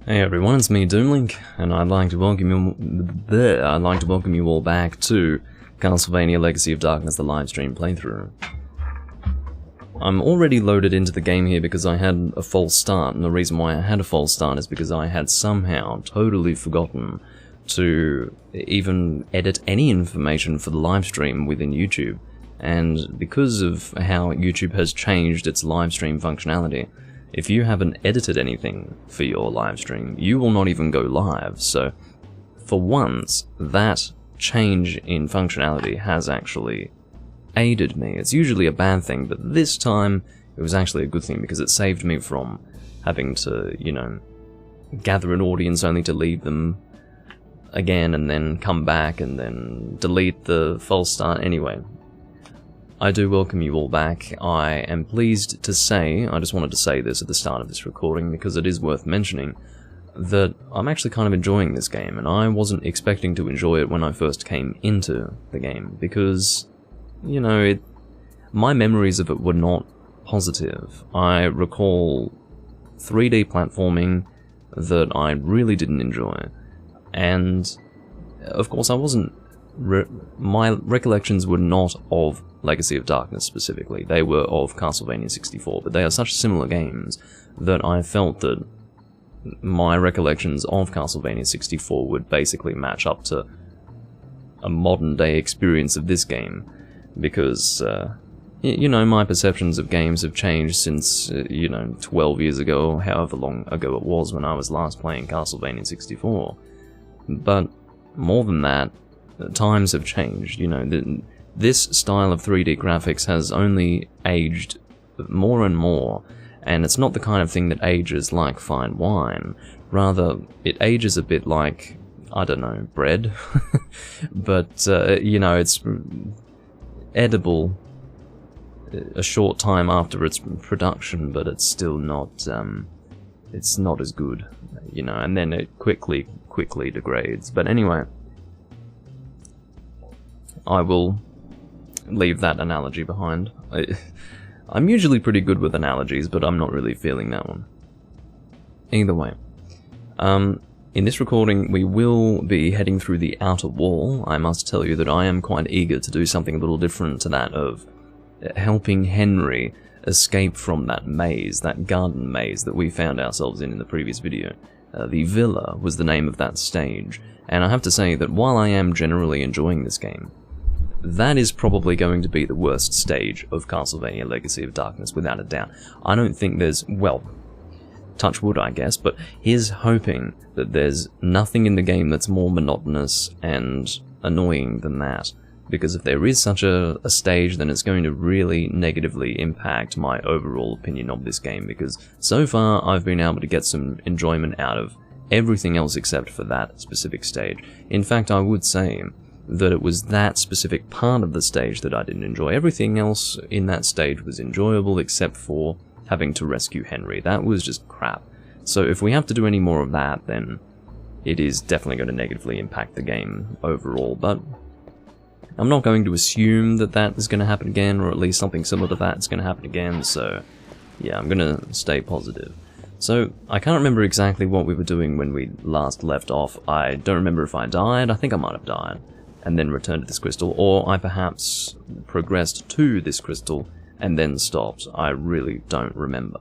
Hey everyone, it's me, Doomlink, and I'd like to welcome you all back to Castlevania Legacy of Darkness, the livestream playthrough. I'm already loaded into the game here because I had a false start, and the reason why I had a false start is because I had somehow totally forgotten to even edit any information for the livestream within YouTube. And because of how YouTube has changed its livestream functionality, if you haven't edited anything for your live stream, you will not even go live. So, for once, that change in functionality has actually aided me. It's usually a bad thing, but this time it was actually a good thing because it saved me from having to, you know, gather an audience only to leave them again and then come back and then delete the false start. Anyway, I do welcome you all back. I am pleased to say, I just wanted to say this at the start of this recording because it is worth mentioning, that I'm actually kind of enjoying this game, and I wasn't expecting to enjoy it when I first came into the game, because, you know, my memories of it were not positive. I recall 3D platforming that I really didn't enjoy, and of course I wasn't my recollections were not of Legacy of Darkness specifically, they were of Castlevania 64, but they are such similar games that I felt that my recollections of Castlevania 64 would basically match up to a modern day experience of this game, because, you know, my perceptions of games have changed since, you know, 12 years ago, or however long ago it was when I was last playing Castlevania 64. But more than that, times have changed. You know, this style of 3D graphics has only aged more and more, and it's not the kind of thing that ages like fine wine. Rather, it ages a bit like, I don't know, bread. But, you know, it's edible a short time after its production, but it's still not, it's not as good, you know, and then it quickly degrades. But anyway, I will leave that analogy behind. I'm usually pretty good with analogies, but I'm not really feeling that one. Either way, in this recording we will be heading through the outer wall. I must tell you that I am quite eager to do something a little different to that of helping Henry escape from that maze, that garden maze that we found ourselves in the previous video. The Villa was the name of that stage, and I have to say that while I am generally enjoying this game, that is probably going to be the worst stage of Castlevania Legacy of Darkness, without a doubt. I don't think there's, well, touch wood I guess, but here's hoping that there's nothing in the game that's more monotonous and annoying than that. Because if there is such a stage, then it's going to really negatively impact my overall opinion of this game, because so far I've been able to get some enjoyment out of everything else except for that specific stage. In fact, I would say that it was that specific part of the stage that I didn't enjoy. Everything else in that stage was enjoyable except for having to rescue Henry. That was just crap. So if we have to do any more of that, then it is definitely going to negatively impact the game overall, but I'm not going to assume that that is going to happen again, or at least something similar to that is going to happen again, so yeah, I'm going to stay positive. So, I can't remember exactly what we were doing when we last left off. I don't remember if I died. I think I might have died and then returned to this crystal, or I perhaps progressed to this crystal and then stopped. I really don't remember.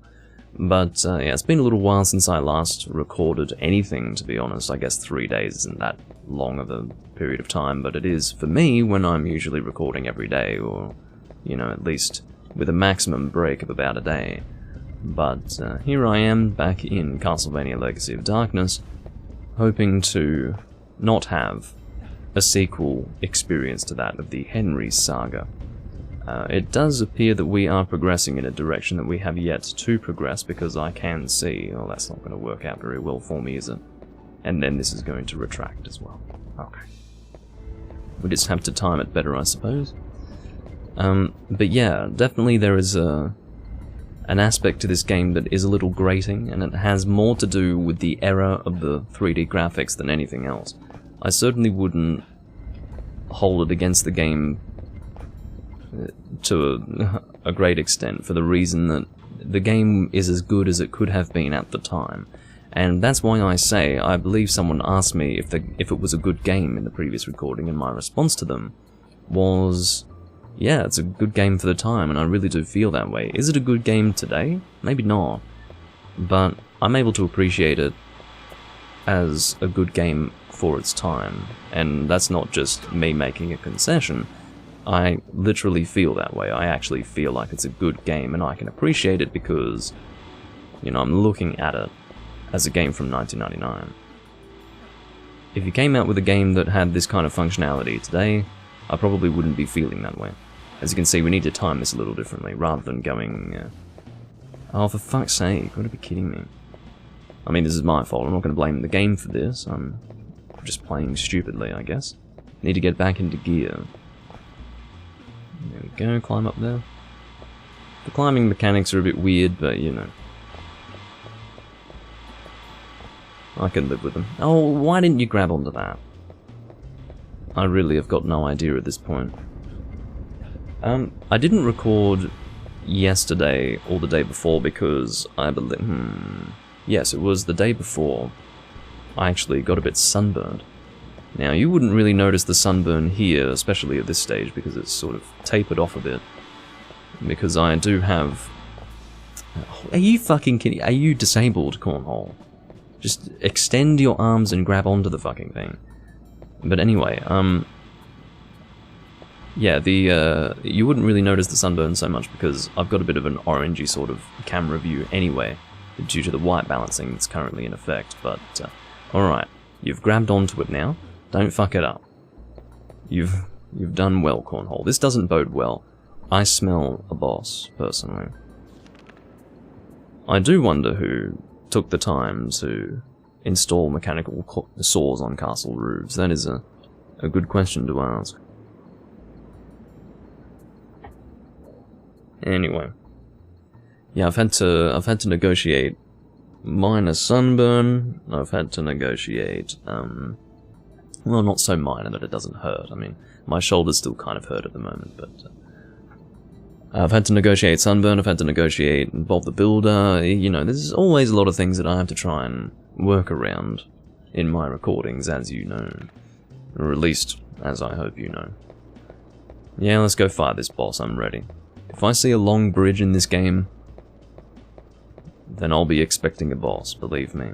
But yeah, it's been a little while since I last recorded anything, to be honest. I guess 3 days isn't that long of a period of time, but it is for me when I'm usually recording every day, or, you know, at least with a maximum break of about a day. But here I am, back in Castlevania Legacy of Darkness, hoping to not have a sequel experience to that of the Henry saga. It does appear that we are progressing in a direction that we have yet to progress, because I can see, oh, that's not going to work out very well for me, is it? And then this is going to retract as well. Okay. We just have to time it better, I suppose. But yeah, definitely there is an aspect to this game that is a little grating, and it has more to do with the error of the 3D graphics than anything else. I certainly wouldn't hold it against the game to a great extent, for the reason that the game is as good as it could have been at the time, And that's why I say, I believe someone asked me if it was a good game in the previous recording, and my response to them was, yeah, it's a good game for the time, and I really do feel that way. Is it a good game today? Maybe not. But I'm able to appreciate it as a good game for its time, and that's not just me making a concession. I literally feel that way. I actually feel like it's a good game, and I can appreciate it because, you know, I'm looking at it as a game from 1999. If you came out with a game that had this kind of functionality today, I probably wouldn't be feeling that way. As you can see, we need to time this a little differently, rather than going, oh, for fuck's sake, you gotta be kidding me. I mean, this is my fault, I'm not gonna blame the game for this, I'm just playing stupidly, I guess. Need to get back into gear. There we go, climb up there. The climbing mechanics are a bit weird, but you know. I can live with them. Oh, why didn't you grab onto that? I really have got no idea at this point. I didn't record yesterday or the day before because I believe... Yes, it was the day before. I actually got a bit sunburned. Now, you wouldn't really notice the sunburn here, especially at this stage, because it's sort of tapered off a bit. Because I do have... Are you fucking kidding? Are you disabled, Cornhole? Just extend your arms and grab onto the fucking thing. But anyway, yeah, you wouldn't really notice the sunburn so much because I've got a bit of an orangey sort of camera view anyway, due to the white balancing that's currently in effect, but, alright, you've grabbed onto it now, don't fuck it up. You've done well, Cornhole. This doesn't bode well. I smell a boss, personally. I do wonder who took the time to install mechanical saws on castle roofs. That is a good question to ask. Anyway, yeah, I've had to negotiate minor sunburn. I've had to negotiate, well, not so minor that it doesn't hurt. I mean, my shoulders still kind of hurt at the moment, but I've had to negotiate sunburn. I've had to negotiate Bob the Builder. You know, there's always a lot of things that I have to try and work around in my recordings, as you know, or at least as I hope you know. Yeah, let's go fight this boss. I'm ready. If I see a long bridge in this game, then I'll be expecting a boss, believe me.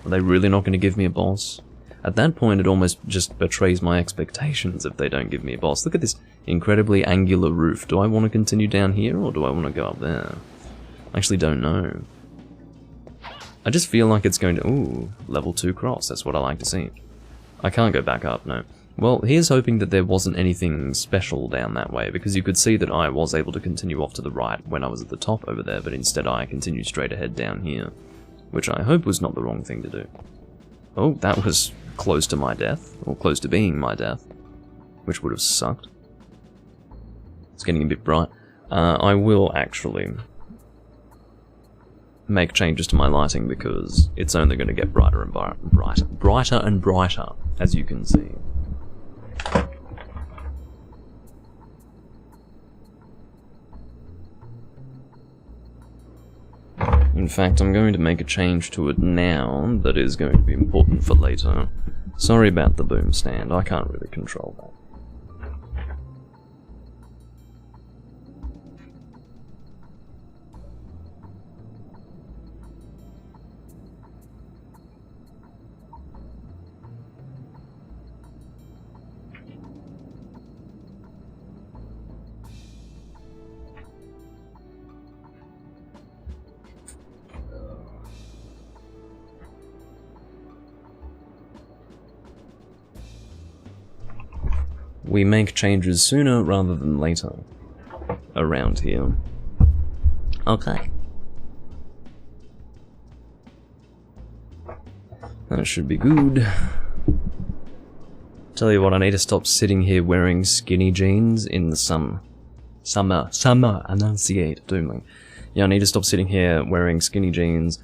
Are they really not going to give me a boss? At that point, it almost just betrays my expectations if they don't give me a boss. Look at this incredibly angular roof. Do I want to continue down here, or do I want to go up there? I actually don't know. I just feel like it's going to... Ooh, level 2 cross. That's what I like to see. I can't go back up, no. Well, here's hoping that there wasn't anything special down that way, because you could see that I was able to continue off to the right when I was at the top over there, but instead I continued straight ahead down here, which I hope was not the wrong thing to do. Oh, that was close to my death, or close to being my death, which would have sucked. It's getting a bit bright. I will actually make changes to my lighting because it's only going to get brighter and brighter and brighter, as you can see. In fact, I'm going to make a change to it now that is going to be important for later. Sorry about the boom stand, I can't really control that. We make changes sooner rather than later around here. Okay. That should be good. Tell you what, I need to stop sitting here wearing skinny jeans in the summer, enunciate, Doomling. Yeah, I need to stop sitting here wearing skinny jeans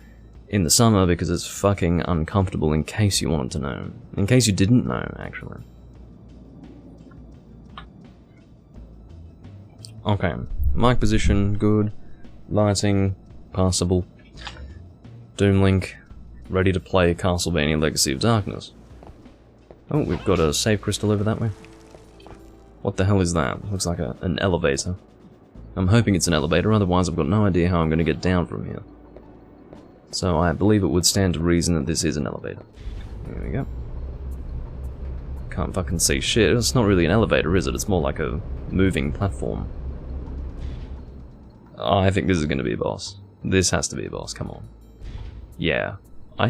in the summer because it's fucking uncomfortable, in case you wanted to know. In case you didn't know, actually. Okay, mic position, good. Lighting, passable. Doomlink, ready to play Castlevania Legacy of Darkness. Oh, we've got a save crystal over that way. What the hell is that? Looks like an elevator. I'm hoping it's an elevator, otherwise I've got no idea how I'm going to get down from here. So I believe it would stand to reason that this is an elevator. There we go. Can't fucking see shit. It's not really an elevator, is it? It's more like a moving platform. Oh, I think this is going to be a boss. This has to be a boss, come on. Yeah.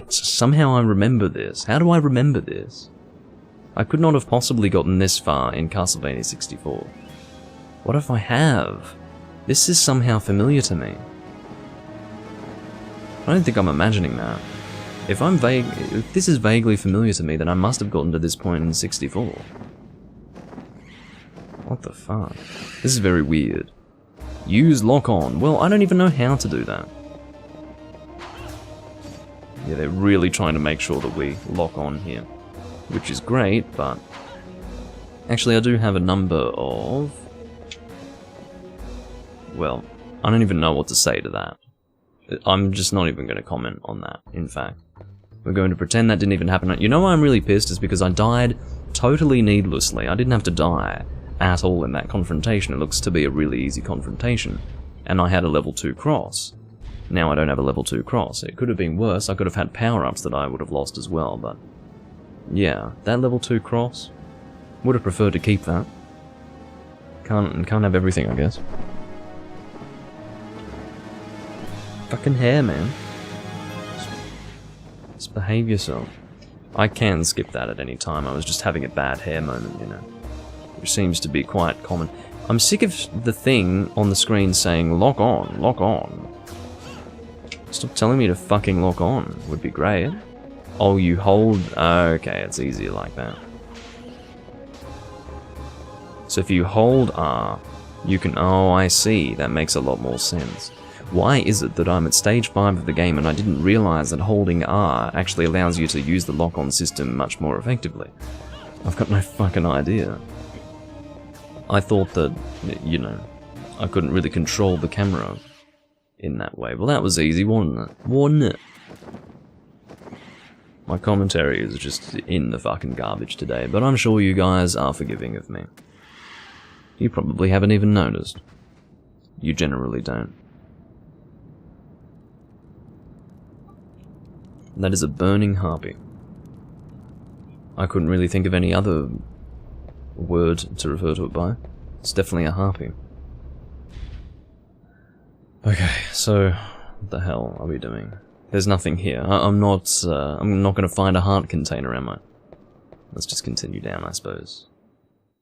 Somehow I remember this. How do I remember this? I could not have possibly gotten this far in Castlevania 64. What if I have? This is somehow familiar to me. I don't think I'm imagining that. If this is vaguely familiar to me, then I must have gotten to this point in 64. What the fuck? This is very weird. Use lock-on. Well, I don't even know how to do that. Yeah, they're really trying to make sure that we lock on here. Which is great, but... Actually, I do have a number of... Well, I don't even know what to say to that. I'm just not even going to comment on that, in fact. We're going to pretend that didn't even happen. You know why I'm really pissed is because I died totally needlessly. I didn't have to die at all in that confrontation. It looks to be a really easy confrontation. And I had a level 2 cross. Now I don't have a level 2 cross. It could have been worse. I could have had power-ups that I would have lost as well, but... Yeah, that level 2 cross. Would have preferred to keep that. Can't have everything, I guess. Fucking hair, man. Just behave yourself. I can skip that at any time. I was just having a bad hair moment, you know. Which seems to be quite common. I'm sick of the thing on the screen saying, lock on, lock on. Stop telling me to fucking lock on. Would be great. Oh, you hold... Okay, it's easier like that. So if you hold R, you can... Oh, I see. That makes a lot more sense. Why is it that I'm at stage 5 of the game and I didn't realize that holding R actually allows you to use the lock-on system much more effectively? I've got no fucking idea. I thought that, you know, I couldn't really control the camera in that way. Well, that was easy, wasn't it? Wasn't it? My commentary is just in the fucking garbage today, but I'm sure you guys are forgiving of me. You probably haven't even noticed. You generally don't. That is a burning harpy. I couldn't really think of any other word to refer to it by. It's definitely a harpy. Okay, so what the hell are we doing? There's nothing here. I'm not going to find a heart container, am I? Let's just continue down, I suppose.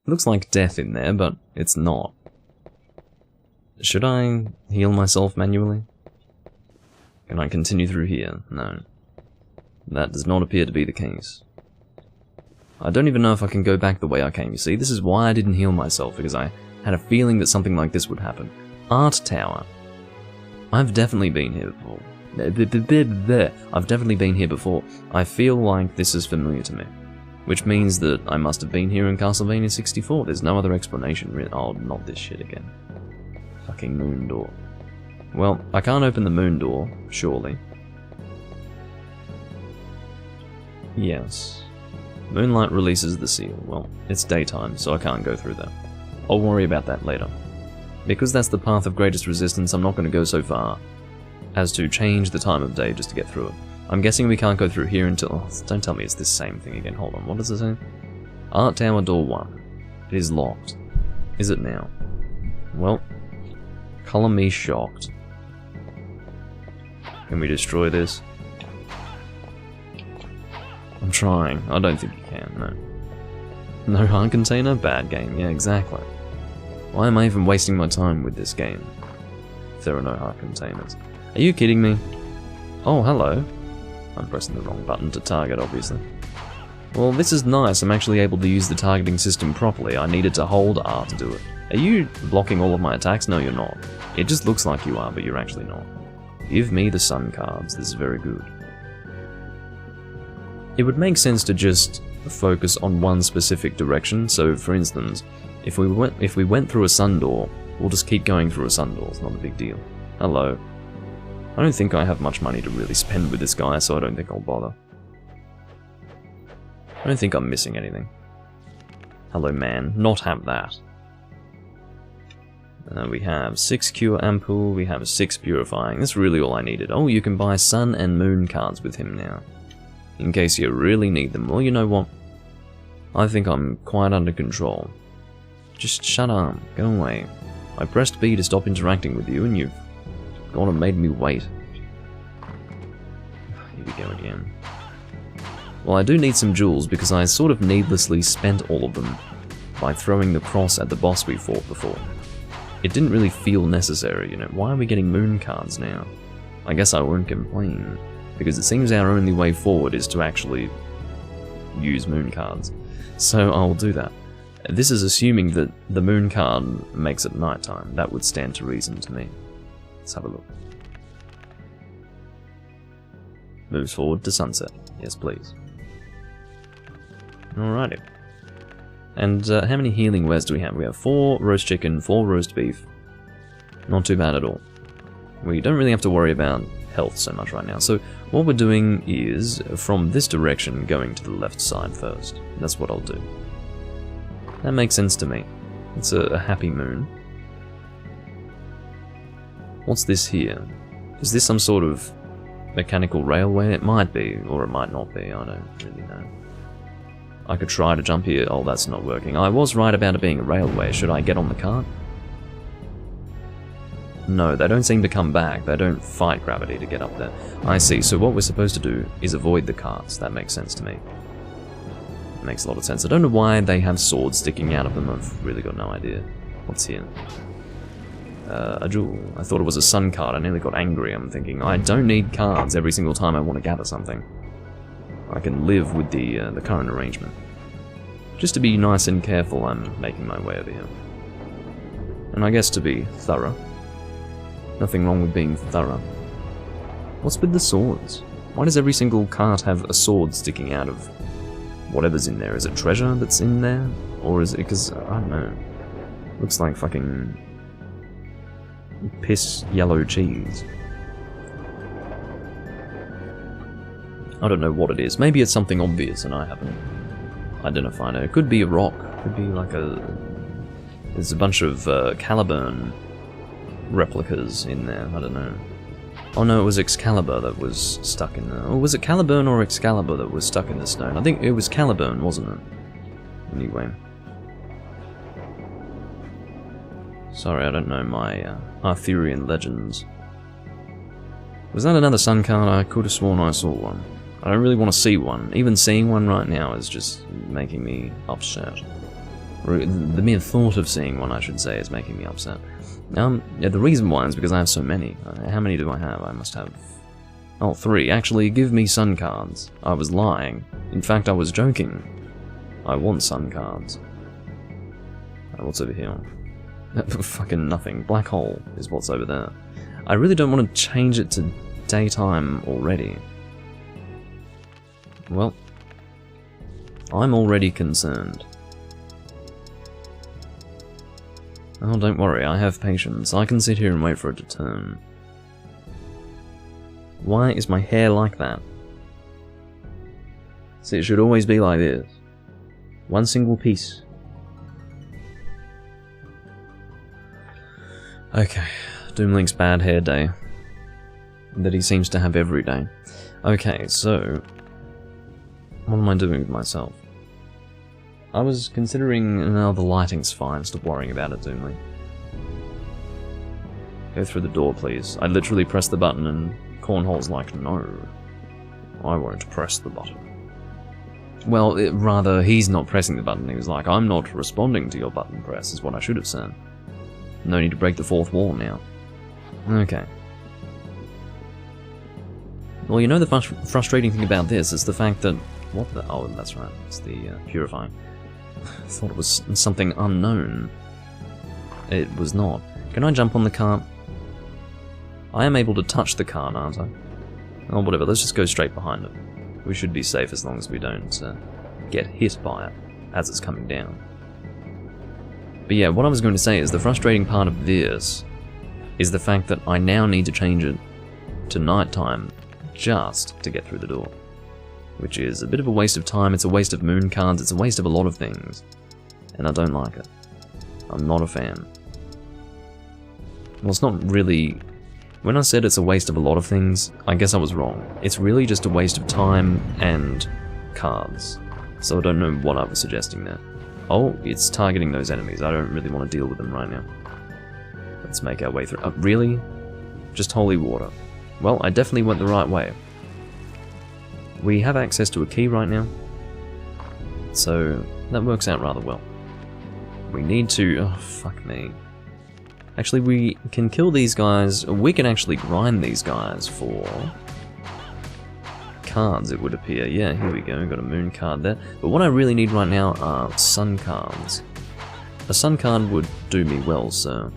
It looks like death in there, but it's not. Should I heal myself manually? Can I continue through here? No. That does not appear to be the case. I don't even know if I can go back the way I came, you see? This is why I didn't heal myself, because I had a feeling that something like this would happen. Art Tower. I've definitely been here before. I've definitely been here before. I feel like this is familiar to me. Which means that I must have been here in Castlevania 64. There's no other explanation really. Oh, not this shit again. Fucking moon door. Well, I can't open the moon door, surely. Yes. Moonlight releases the seal. Well, it's daytime, so I can't go through that. I'll worry about that later. Because that's the path of greatest resistance, I'm not going to go so far as to change the time of day just to get through it. I'm guessing we can't go through here until... Oh, don't tell me it's this same thing again. Hold on, what does it say? Art Tower Door 1. It is locked. Is it now? Well, color me shocked. Can we destroy this? I'm trying. I don't think you can, no. No heart container? Bad game. Yeah, exactly. Why am I even wasting my time with this game if there are no heart containers? Are you kidding me? Oh, hello. I'm pressing the wrong button to target, obviously. Well, this is nice. I'm actually able to use the targeting system properly. I needed to hold R to do it. Are you blocking all of my attacks? No, you're not. It just looks like you are, but you're actually not. Give me the sun cards. This is very good. It would make sense to just focus on one specific direction. So, for instance, if we went through a sun door, we'll just keep going through a sun door. It's not a big deal. Hello. I don't think I have much money to really spend with this guy, so I don't think I'll bother. I don't think I'm missing anything. Hello, man. Not have that. We have 6 cure ampoule, we have 6 purifying. That's really all I needed. Oh, you can buy sun and moon cards with him now. In case you really need them. Well, you know what? I think I'm quite under control. Just shut up. Go away. I pressed B to stop interacting with you, and you've gone and made me wait. Here we go again. Well, I do need some jewels, because I sort of needlessly spent all of them by throwing the cross at the boss we fought before. It didn't really feel necessary, you know. Why are we getting moon cards now? I guess I won't complain, because it seems our only way forward is to actually use moon cards. So I'll do that. This is assuming that the moon card makes it nighttime. That would stand to reason to me. Let's have a look. Moves forward to sunset. Yes, please. Alrighty. And how many healing wares do we have? We have 4 roast chicken, 4 roast beef. Not too bad at all. We don't really have to worry about health so much right now. So what we're doing is, from this direction, going to the left side first. That's what I'll do. That makes sense to me. It's a happy moon. What's this here? Is this some sort of mechanical railway? It might be, or it might not be. I don't really know. I could try to jump here. Oh, that's not working. I was right about it being a railway. Should I get on the cart? No, they don't seem to come back. They don't fight gravity to get up there. I see. So what we're supposed to do is avoid the carts. That makes sense to me. It makes a lot of sense. I don't know why they have swords sticking out of them. I've really got no idea. What's here? A jewel. I thought it was a sun card. I nearly got angry. I'm thinking, I don't need cards every single time I want to gather something. I can live with the current arrangement. Just to be nice and careful, I'm making my way over here. And I guess to be thorough. Nothing wrong with being thorough. What's with the swords? Why does every single cart have a sword sticking out of whatever's in there? Is it treasure that's in there? Or is it because, I don't know. Looks like fucking piss yellow cheese. I don't know what it is. Maybe it's something obvious and I haven't identified it. It could be a rock. It could be like a... There's a bunch of Caliburn replicas in there. I don't know. Oh no, it was Excalibur that was stuck in there. Or was it Caliburn or Excalibur that was stuck in the stone? I think it was Caliburn, wasn't it? Anyway. Sorry, I don't know my Arthurian legends. Was that another sun card? I could have sworn I saw one. I don't really want to see one. Even seeing one right now is just making me upset. Or the mere thought of seeing one, I should say, is making me upset. Yeah, the reason why is because I have so many. How many do I have? I must have... Oh, 3. Actually, give me sun cards. I was lying. In fact, I was joking. I want sun cards. What's over here? Fucking nothing. Black hole is what's over there. I really don't want to change it to daytime already. Well, I'm already concerned. Oh, don't worry, I have patience. I can sit here and wait for it to turn. Why is my hair like that? See, it should always be like this. One single piece. Okay, Doomlink's bad hair day. That he seems to have every day. Okay, so... what am I doing with myself? I was considering... No, the lighting's fine. Stop worrying about it, Doomlink. Go through the door, please. I literally pressed the button and Cornhole's like, no. I won't press the button. Well, rather, he's not pressing the button. He was like, I'm not responding to your button press, is what I should have said. No need to break the fourth wall now. Okay. Well, you know the frustrating thing about this is the fact that... What the... Oh, that's right. It's the purifying. I thought it was something unknown. It was not. Can I jump on the cart? I am able to touch the cart, aren't I? Oh, whatever. Let's just go straight behind it. We should be safe as long as we don't get hit by it as it's coming down. But yeah, what I was going to say is the frustrating part of this is the fact that I now need to change it to nighttime just to get through the door. Which is a bit of a waste of time, it's a waste of moon cards, it's a waste of a lot of things. And I don't like it. I'm not a fan. Well, it's not really... When I said it's a waste of a lot of things, I guess I was wrong. It's really just a waste of time and cards. So I don't know what I was suggesting there. Oh, it's targeting those enemies. I don't really want to deal with them right now. Let's make our way through. Really? Just holy water. Well, I definitely went the right way. We have access to a key right now, so that works out rather well. We need to... oh, fuck me. Actually, we can kill these guys. We can actually grind these guys for cards, it would appear. Yeah, here we go. We've got a moon card there. But what I really need right now are sun cards. A sun card would do me well, so...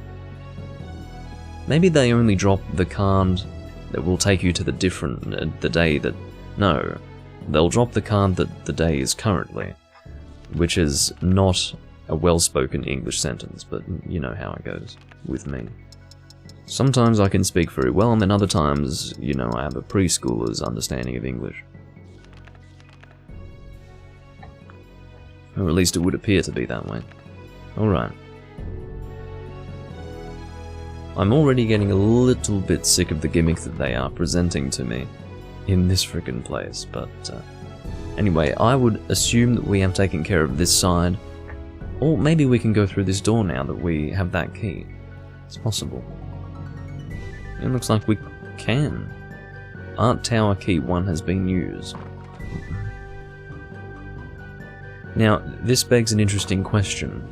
maybe they only drop the card that will take you to the the day that... no, they'll drop the card that the day is currently, which is not a well-spoken English sentence, but you know how it goes with me. Sometimes I can speak very well, and then other times, you know, I have a preschooler's understanding of English. Or at least it would appear to be that way. Alright. I'm already getting a little bit sick of the gimmick that they are presenting to me in this frickin' place, but anyway, I would assume that we have taken care of this side, or maybe we can go through this door now that we have that key. It's possible. It looks like we can. Art Tower Key 1 has been used. Now, this begs an interesting question.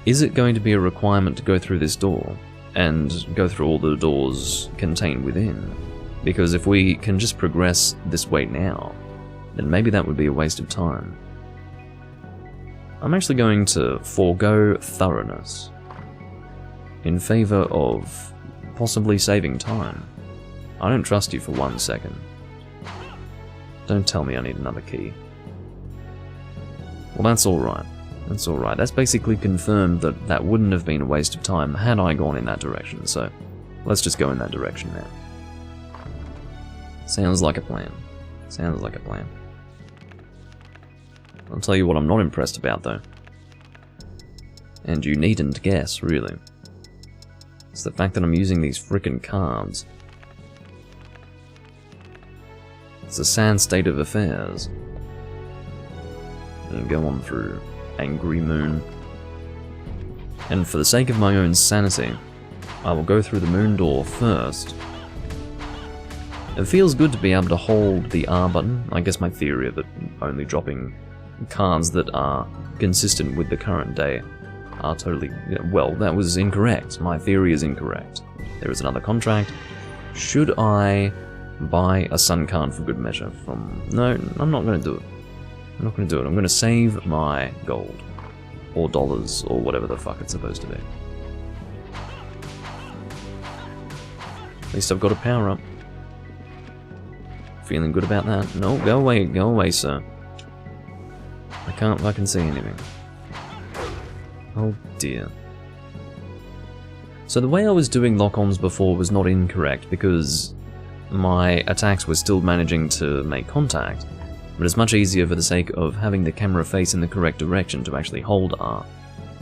Is it going to be a requirement to go through this door, and go through all the doors contained within? Because if we can just progress this way now, then maybe that would be a waste of time. I'm actually going to forego thoroughness in favor of possibly saving time. I don't trust you for 1 second. Don't tell me I need another key. Well, that's alright. That's alright. That's basically confirmed that that wouldn't have been a waste of time had I gone in that direction, so let's just go in that direction now. Sounds like a plan. Sounds like a plan. I'll tell you what I'm not impressed about, though. And you needn't guess, really. It's the fact that I'm using these frickin' cards. It's a sad state of affairs. And go on through Angry Moon. And for the sake of my own sanity, I will go through the moon door first. It feels good to be able to hold the R button. I guess my theory of it only dropping cards that are consistent with the current day are totally... well, that was incorrect. My theory is incorrect. There is another contract. Should I buy a sun card for good measure from... no, I'm not going to do it. I'm not going to do it. I'm going to save my gold. Or dollars, or whatever the fuck it's supposed to be. At least I've got a power up. Feeling good about that? No, go away, sir. I can't fucking see anything. Oh dear. So the way I was doing lock-ons before was not incorrect, because my attacks were still managing to make contact, but it's much easier for the sake of having the camera face in the correct direction to actually hold R,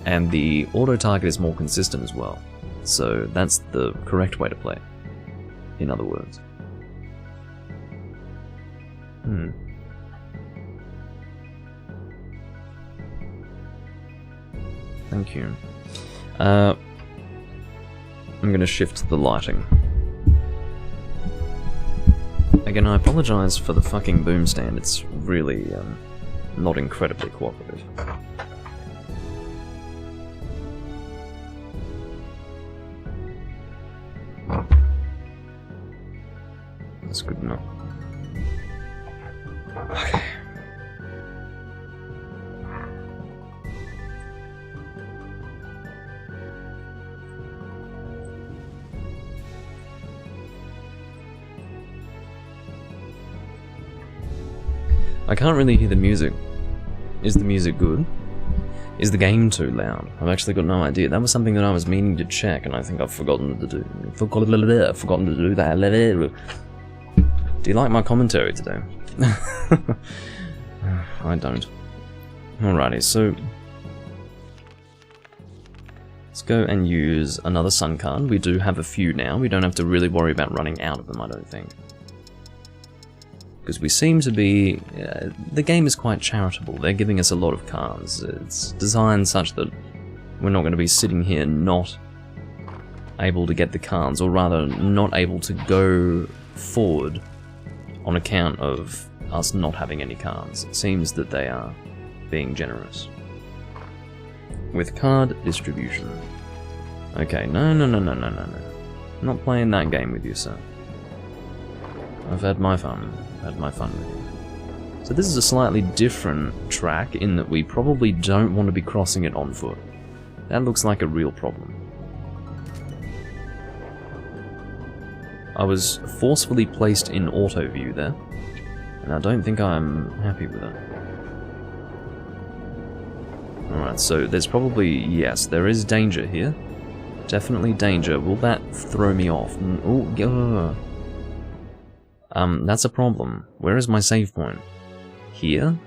and the auto-target is more consistent as well, so that's the correct way to play, in other words. Thank you. I'm gonna shift the lighting. Again, I apologize for the fucking boom stand, it's really, not incredibly cooperative. That's good enough. Okay. I can't really hear the music. Is the music good? Is the game too loud? I've actually got no idea. That was something that I was meaning to check, and I think I've forgotten to do. Forgotten to do that. Do you like my commentary today? I don't. Alrighty, so let's go and use another sun card. We do have a few now. We don't have to really worry about running out of them, I don't think. Because we seem to be... the game is quite charitable. They're giving us a lot of cards. It's designed such that we're not going to be sitting here not able to get the cards, or rather not able to go forward on account of us not having any cards. It seems that they are being generous with card distribution. Okay, no. Not playing that game with you, sir. I've had my fun. With you. So this is a slightly different track in that we probably don't want to be crossing it on foot. That looks like a real problem. I was forcefully placed in auto view there, and I don't think I'm happy with it. Alright, so there's probably, yes, there is danger here. Definitely danger. Will that throw me off? Oh, that's a problem. Where is my save point? Here?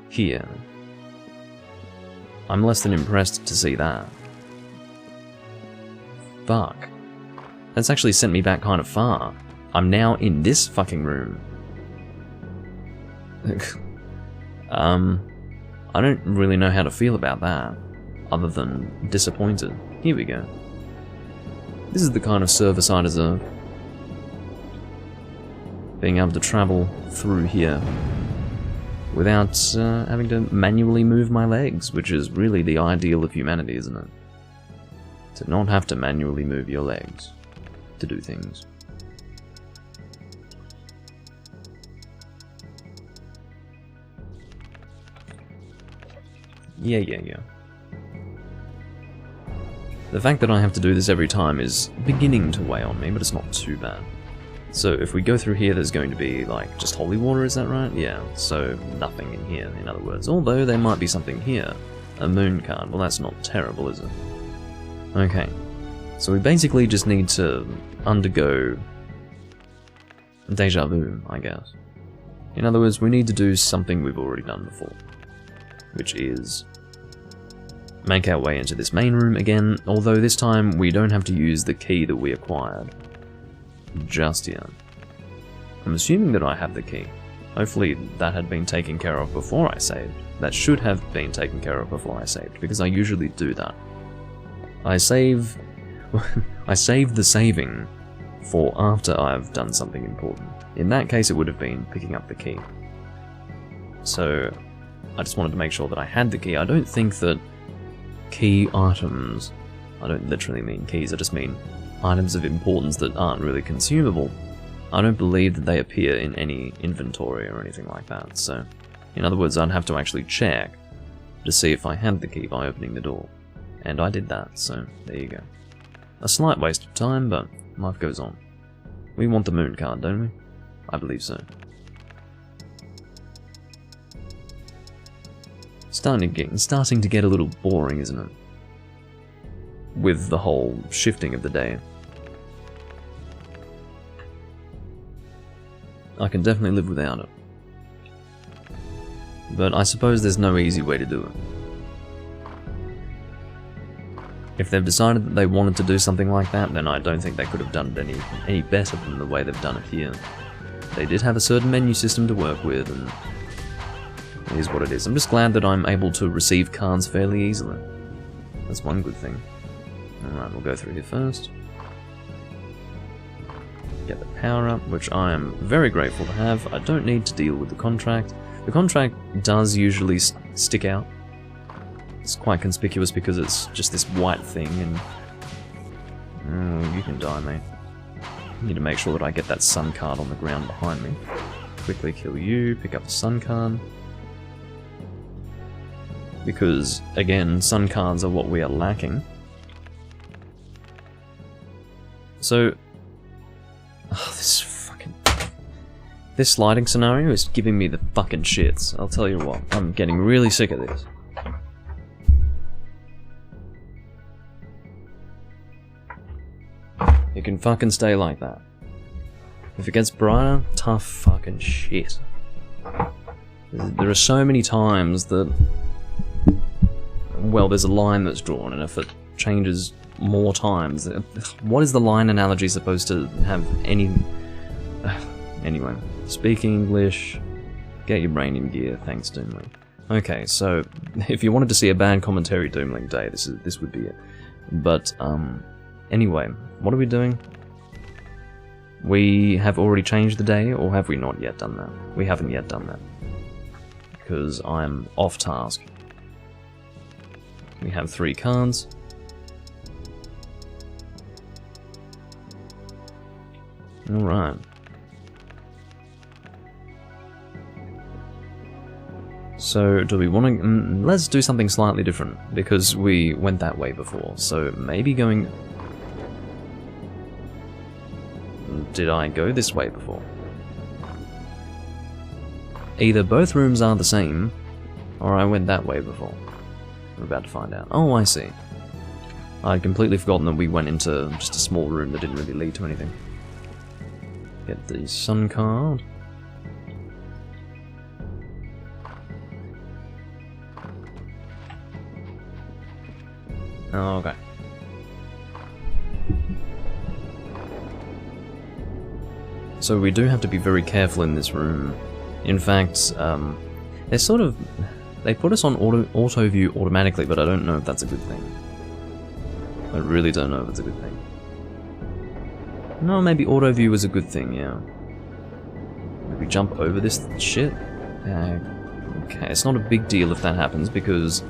Here. I'm less than impressed to see that. Fuck. That's actually sent me back kind of far. I'm now in this fucking room. I don't really know how to feel about that, other than disappointed. Here we go. This is the kind of service I deserve. Being able to travel through here without having to manually move my legs, which is really the ideal of humanity, isn't it? To not have to manually move your legs to do things. Yeah. The fact that I have to do this every time is beginning to weigh on me, but it's not too bad. So if we go through here, there's going to be, like, just holy water, is that right? Yeah, so nothing in here, in other words. Although there might be something here. A moon card. Well, that's not terrible, is it? Okay. So we basically just need to undergo deja vu, I guess. In other words, we need to do something we've already done before. Which is make our way into this main room again, although this time we don't have to use the key that we acquired just yet. I'm assuming that I have the key. Hopefully that had been taken care of before I saved. That should have been taken care of before I saved, because I usually do that. I save the saving for after I've done something important. In that case it would have been picking up the key. So I just wanted to make sure that I had the key. I don't think that key items, I don't literally mean keys, I just mean items of importance that aren't really consumable. I don't believe that they appear in any inventory or anything like that, so in other words I'd have to actually check to see if I had the key by opening the door. And I did that, so there you go. A slight waste of time, but life goes on. We want the moon card, don't we? I believe so. Starting to get a little boring, isn't it? With the whole shifting of the day. I can definitely live without it. But I suppose there's no easy way to do it. If they've decided that they wanted to do something like that, then I don't think they could have done it any better than the way they've done it here. They did have a certain menu system to work with, and it is what it is. I'm just glad that I'm able to receive cards fairly easily. That's one good thing. Alright, we'll go through here first. Get the power up, which I am very grateful to have. I don't need to deal with the contract. The contract does usually stick out. It's quite conspicuous because it's just this white thing, and oh, you can die, mate. I need to make sure that I get that sun card on the ground behind me. Quickly kill you, pick up the sun card. Because, again, sun cards are what we are lacking. So, this sliding scenario is giving me the fucking shits. I'll tell you what, I'm getting really sick of this. It can fucking stay like that. If it gets brighter, tough fucking shit. There are so many times that, well, there's a line that's drawn, and if it changes more times, what is the line analogy supposed to have any... Anyway, speaking English, get your brain in gear, thanks Doomlink. Okay, so, if you wanted to see a bad commentary Doomlink day, this would be it. But, anyway, what are we doing? We have already changed the day, or have we not yet done that? We haven't yet done that. Because I'm off task. We have 3 cards. Alright. So, do we want to... let's do something slightly different, because we went that way before. So, maybe going... Did I go this way before? Either both rooms are the same, or I went that way before. We're about to find out. Oh, I see. I'd completely forgotten that we went into just a small room that didn't really lead to anything. Get the sun card. Oh, okay. So we do have to be very careful in this room. In fact, they're sort of... They put us on auto view automatically, but I don't know if that's a good thing. I really don't know if it's a good thing. No, maybe auto view is a good thing, yeah. Maybe jump over this shit? Okay, it's not a big deal if that happens, because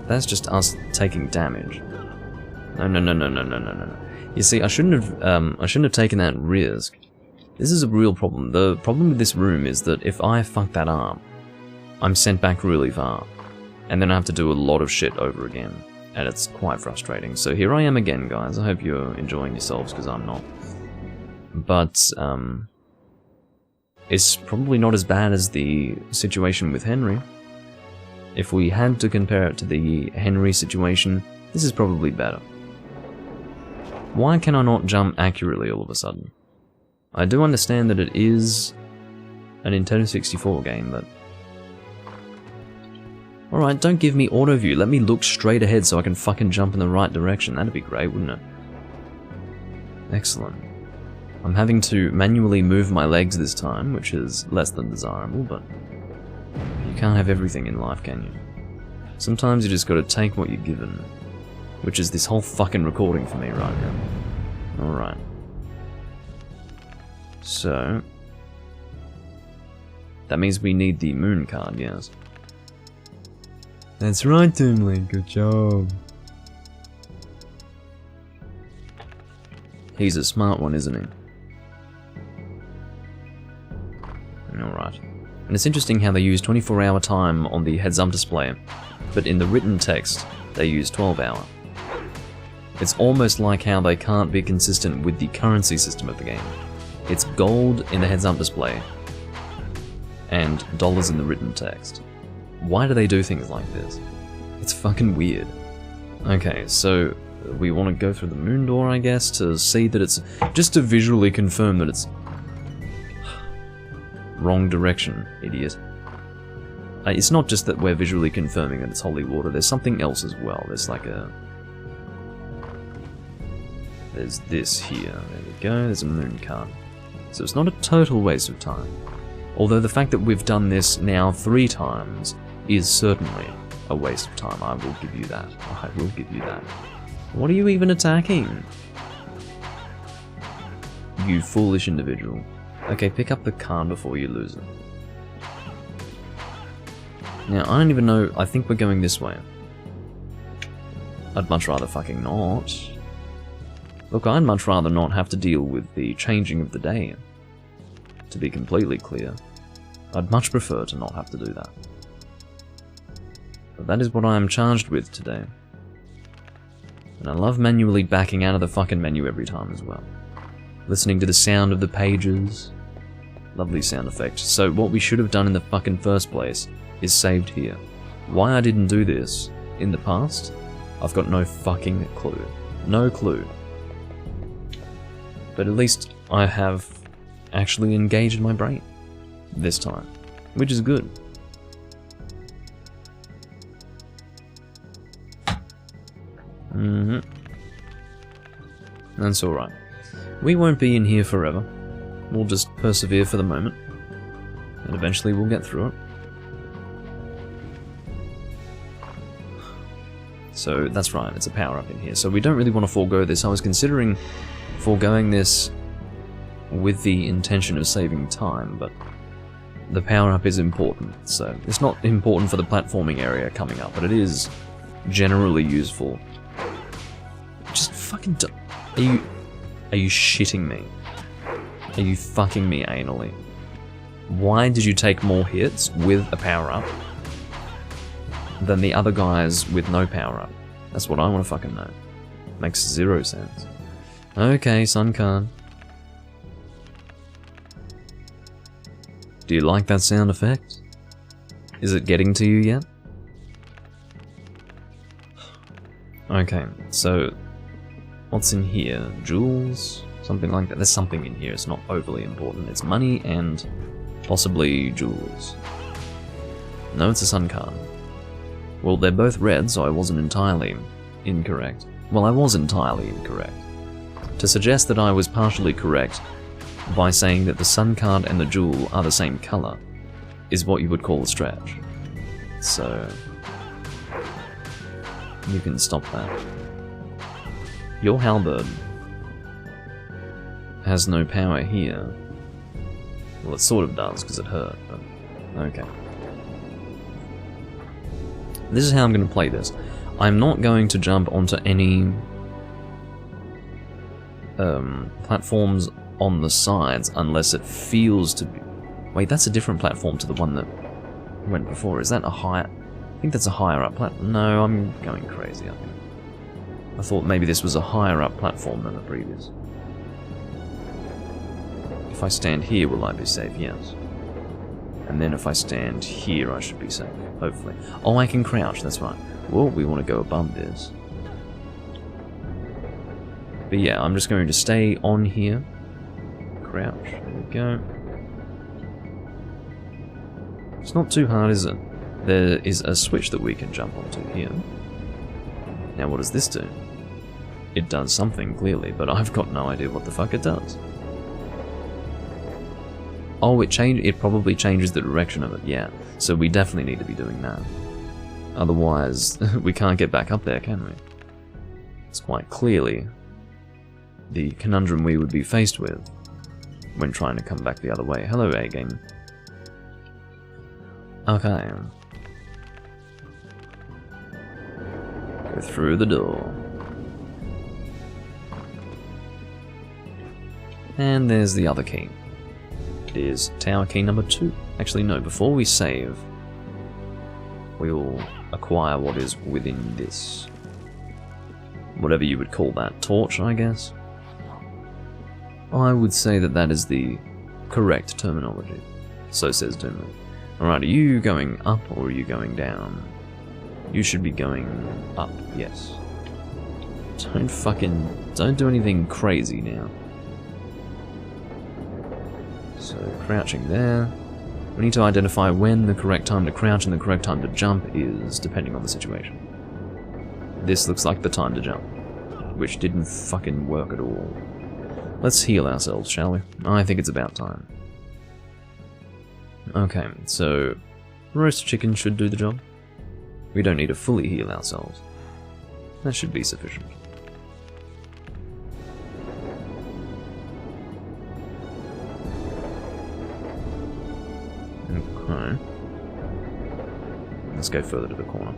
that's just us taking damage. No. You see, I shouldn't have taken that risk. This is a real problem. The problem with this room is that if I fuck that up, I'm sent back really far, and then I have to do a lot of shit over again, and it's quite frustrating. So here I am again, guys. I hope you're enjoying yourselves, because I'm not. But, it's probably not as bad as the situation with Henry. If we had to compare it to the Henry situation, this is probably better. Why can I not jump accurately all of a sudden? I do understand that it is a Nintendo 64 game, but... Alright, don't give me auto view, let me look straight ahead so I can fucking jump in the right direction. That'd be great, wouldn't it? Excellent. I'm having to manually move my legs this time, which is less than desirable, but... You can't have everything in life, can you? Sometimes you just gotta take what you're given. Which is this whole fucking recording for me right now. Alright. So... That means we need the moon card, yes. That's right, Doomlink, good job. He's a smart one, isn't he? Alright. And it's interesting how they use 24-hour time on the heads-up display, but in the written text, they use 12-hour. It's almost like how they can't be consistent with the currency system of the game. It's gold in the heads-up display, and dollars in the written text. Why do they do things like this? It's fucking weird. Okay, so we want to go through the moon door, I guess, to see that it's... just to visually confirm that it's... Wrong direction, idiot. It's not just that we're visually confirming that it's holy water, there's something else as well. There's like a... There's this here, there we go, there's a moon card. So it's not a total waste of time. Although the fact that we've done this now 3 times is certainly a waste of time, I will give you that. I will give you that. What are you even attacking? You foolish individual. Okay, pick up the card before you lose it. Now, I don't even know, I think we're going this way. I'd much rather fucking not. Look, I'd much rather not have to deal with the changing of the day. To be completely clear, I'd much prefer to not have to do that. But that is what I am charged with today. And I love manually backing out of the fucking menu every time as well. Listening to the sound of the pages. Lovely sound effect. So what we should have done in the fucking first place is saved here. Why I didn't do this in the past, I've got no fucking clue. No clue. But at least I have actually engaged my brain this time, which is good. That's alright. We won't be in here forever. We'll just persevere for the moment, and eventually we'll get through it. So that's right, it's a power-up in here. So we don't really want to forego this. I was considering foregoing this with the intention of saving time, but the power-up is important. So it's not important for the platforming area coming up, but it is generally useful. Just fucking are you shitting me? Are you fucking me anally? Why did you take more hits with a power-up than the other guys with no power-up? That's what I want to fucking know. Makes 0 sense. Okay, Sun Khan. Do you like that sound effect? Is it getting to you yet? Okay, so what's in here? Jewels? Something like that. There's something in here. It's not overly important. It's money and possibly jewels. No, it's a Sun Khan. Well, they're both red, so I wasn't entirely incorrect. Well, I was entirely incorrect. To suggest that I was partially correct by saying that the Sun card and the jewel are the same color is what you would call a stretch. So you can stop that. Your halberd has no power here. Well, it sort of does, because it hurt, but okay. This is how I'm going to play this. I'm not going to jump onto any platforms on the sides unless it feels to be... Wait, that's a different platform to the one that went before. Is that a higher... I think that's a higher up platform. No, I'm going crazy, I think. I thought maybe this was a higher up platform than the previous. If I stand here, will I be safe? Yes. And then if I stand here, I should be safe, hopefully. Oh, I can crouch, that's right. Well, we want to go above this. But yeah, I'm just going to stay on here. Crouch, there we go. It's not too hard, is it? There is a switch that we can jump onto here. Now what does this do? It does something, clearly, but I've got no idea what the fuck it does. Oh, it probably changes the direction of it, yeah. So we definitely need to be doing that. Otherwise, we can't get back up there, can we? It's quite clearly the conundrum we would be faced with when trying to come back the other way. Hello, A-Game. Okay. Go through the door. And there's the other key. It is tower key number 2. Actually, no, before we save, we'll acquire what is within this. Whatever you would call that. Torch, I guess? I would say that that is the correct terminology. So says Doomley. Alright, are you going up or are you going down? You should be going up, yes. Don't do anything crazy now. So, crouching there. We need to identify when the correct time to crouch and the correct time to jump is, depending on the situation. This looks like the time to jump, which didn't fucking work at all. Let's heal ourselves, shall we? I think it's about time. Okay, so roast chicken should do the job. We don't need to fully heal ourselves. That should be sufficient. Okay. Let's go further to the corner.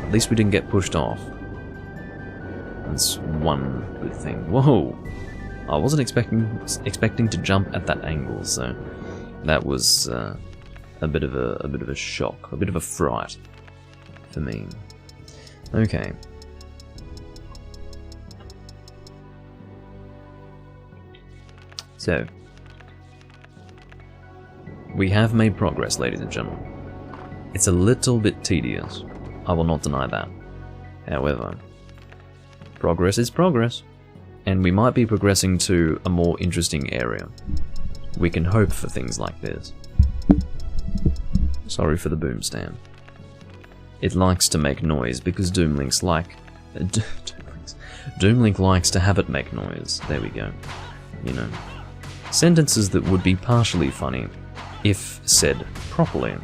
At least we didn't get pushed off. That's one good thing. Whoa! I wasn't expecting to jump at that angle, so that was a bit of a shock, a bit of a fright for me. Okay. So we have made progress, ladies and gentlemen. It's a little bit tedious. I will not deny that. However, Progress is progress. And we might be progressing to a more interesting area. We can hope for things like this. Sorry for the boom stand. It likes to make noise because Doomlink likes to have it make noise. There we go. You know. Sentences that would be partially funny, if said properly,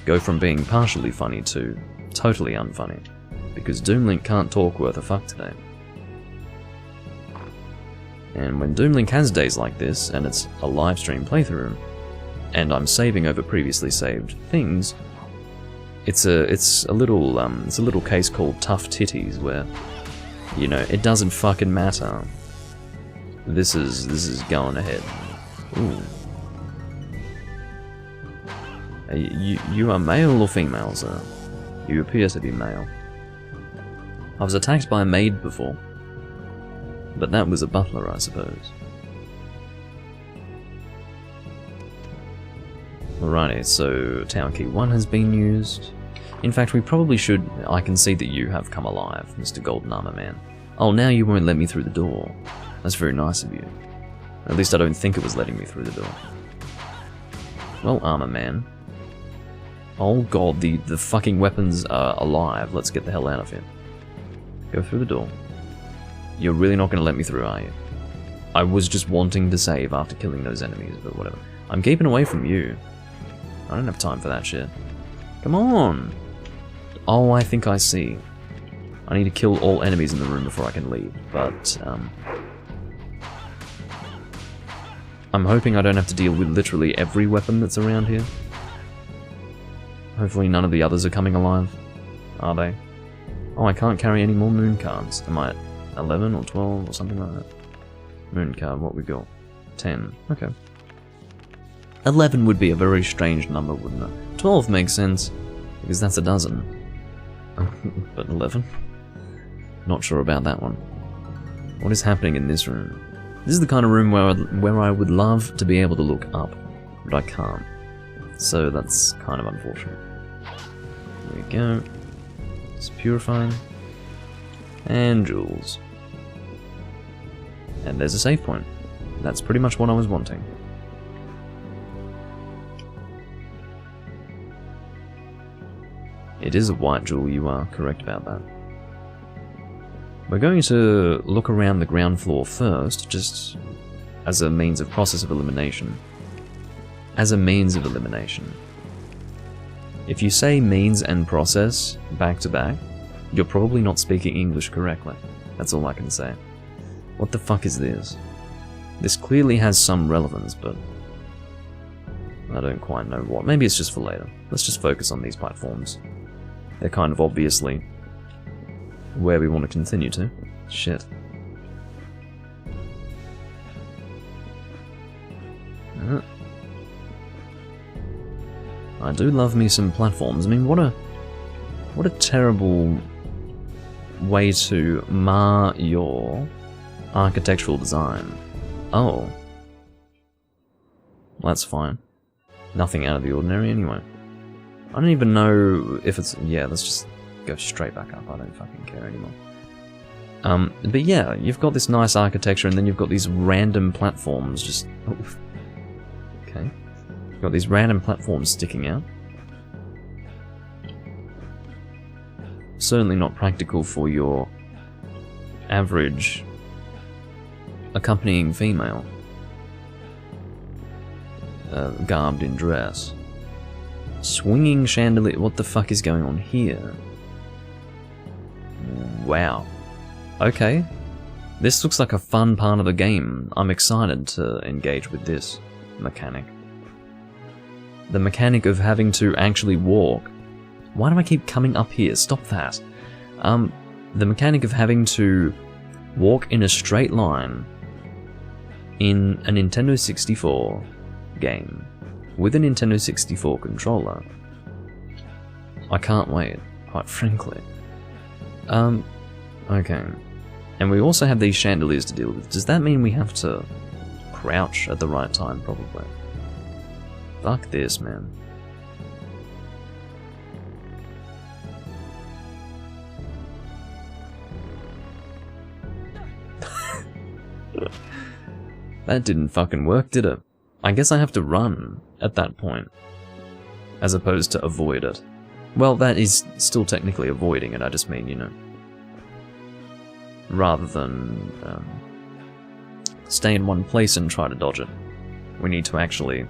go from being partially funny to totally unfunny, because Doomlink can't talk worth a fuck today. And when Doomlink has days like this, and it's a live stream playthrough, and I'm saving over previously saved things, it's a little case called tough titties where, you know, it doesn't fucking matter. This is going ahead. Ooh. You are male or female, sir? You appear to be male. I was attacked by a maid before, but that was a butler, I suppose. Alrighty, so Tower Key 1 has been used. In fact, we probably should... I can see that you have come alive, Mr. Golden Armor Man. Oh, now you won't let me through the door. That's very nice of you. At least I don't think it was letting me through the door. Well, Armor Man. Oh god, the fucking weapons are alive. Let's get the hell out of here. Go through the door. You're really not going to let me through, are you? I was just wanting to save after killing those enemies, but whatever. I'm keeping away from you. I don't have time for that shit. Come on! Oh, I think I see. I need to kill all enemies in the room before I can leave, but, I'm hoping I don't have to deal with literally every weapon that's around here. Hopefully none of the others are coming alive. Are they? Oh, I can't carry any more moon cards. Am I at 11 or 12 or something like that? Moon card, what we got? 10. Okay. 11 would be a very strange number, wouldn't it? 12 makes sense, because that's a dozen. But 11? Not sure about that one. What is happening in this room? This is the kind of room where I would love to be able to look up, but I can't. So that's kind of unfortunate. There we go. It's purifying. And jewels. And there's a save point. That's pretty much what I was wanting. It is a white jewel, you are correct about that. We're going to look around the ground floor first, just as a means of process of elimination. As a means of elimination. If you say means and process back to back, you're probably not speaking English correctly. That's all I can say. What the fuck is this? This clearly has some relevance, but I don't quite know what. Maybe it's just for later. Let's just focus on these platforms. They're kind of obviously where we want to continue to. Shit. I do love me some platforms. I mean, what a terrible way to mar your architectural design. Oh. Well, that's fine. Nothing out of the ordinary anyway. I don't even know if it's... Yeah, let's just go straight back up. I don't fucking care anymore. But yeah, you've got this nice architecture and then you've got these random platforms just... Oh. Okay. You've got these random platforms sticking out. Certainly not practical for your average accompanying female. Garbed in dress. Swinging chandelier. What the fuck is going on here? Wow. Okay. This looks like a fun part of the game. I'm excited to engage with this mechanic. The mechanic of having to actually walk. Why do I keep coming up here? Stop that. The mechanic of having to walk in a straight line in a Nintendo 64 game with a Nintendo 64 controller. I can't wait, quite frankly. Okay. And we also have these chandeliers to deal with. Does that mean we have to crouch at the right time, probably? Fuck this, man. That didn't fucking work, did it? I guess I have to run at that point, as opposed to avoid it. Well, that is still technically avoiding it, I just mean, you know, rather than stay in one place and try to dodge it. We need to actually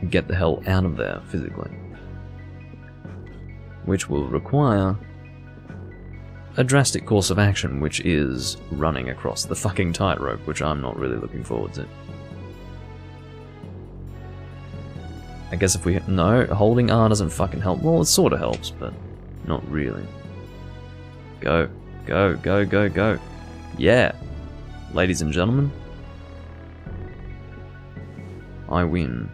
get the hell out of there physically, which will require a drastic course of action, which is running across the fucking tightrope, which I'm not really looking forward to. I guess if we... No, holding R doesn't fucking help. Well, it sort of helps, but not really. Go. Go, go, go, go. Yeah. Ladies and gentlemen. I win.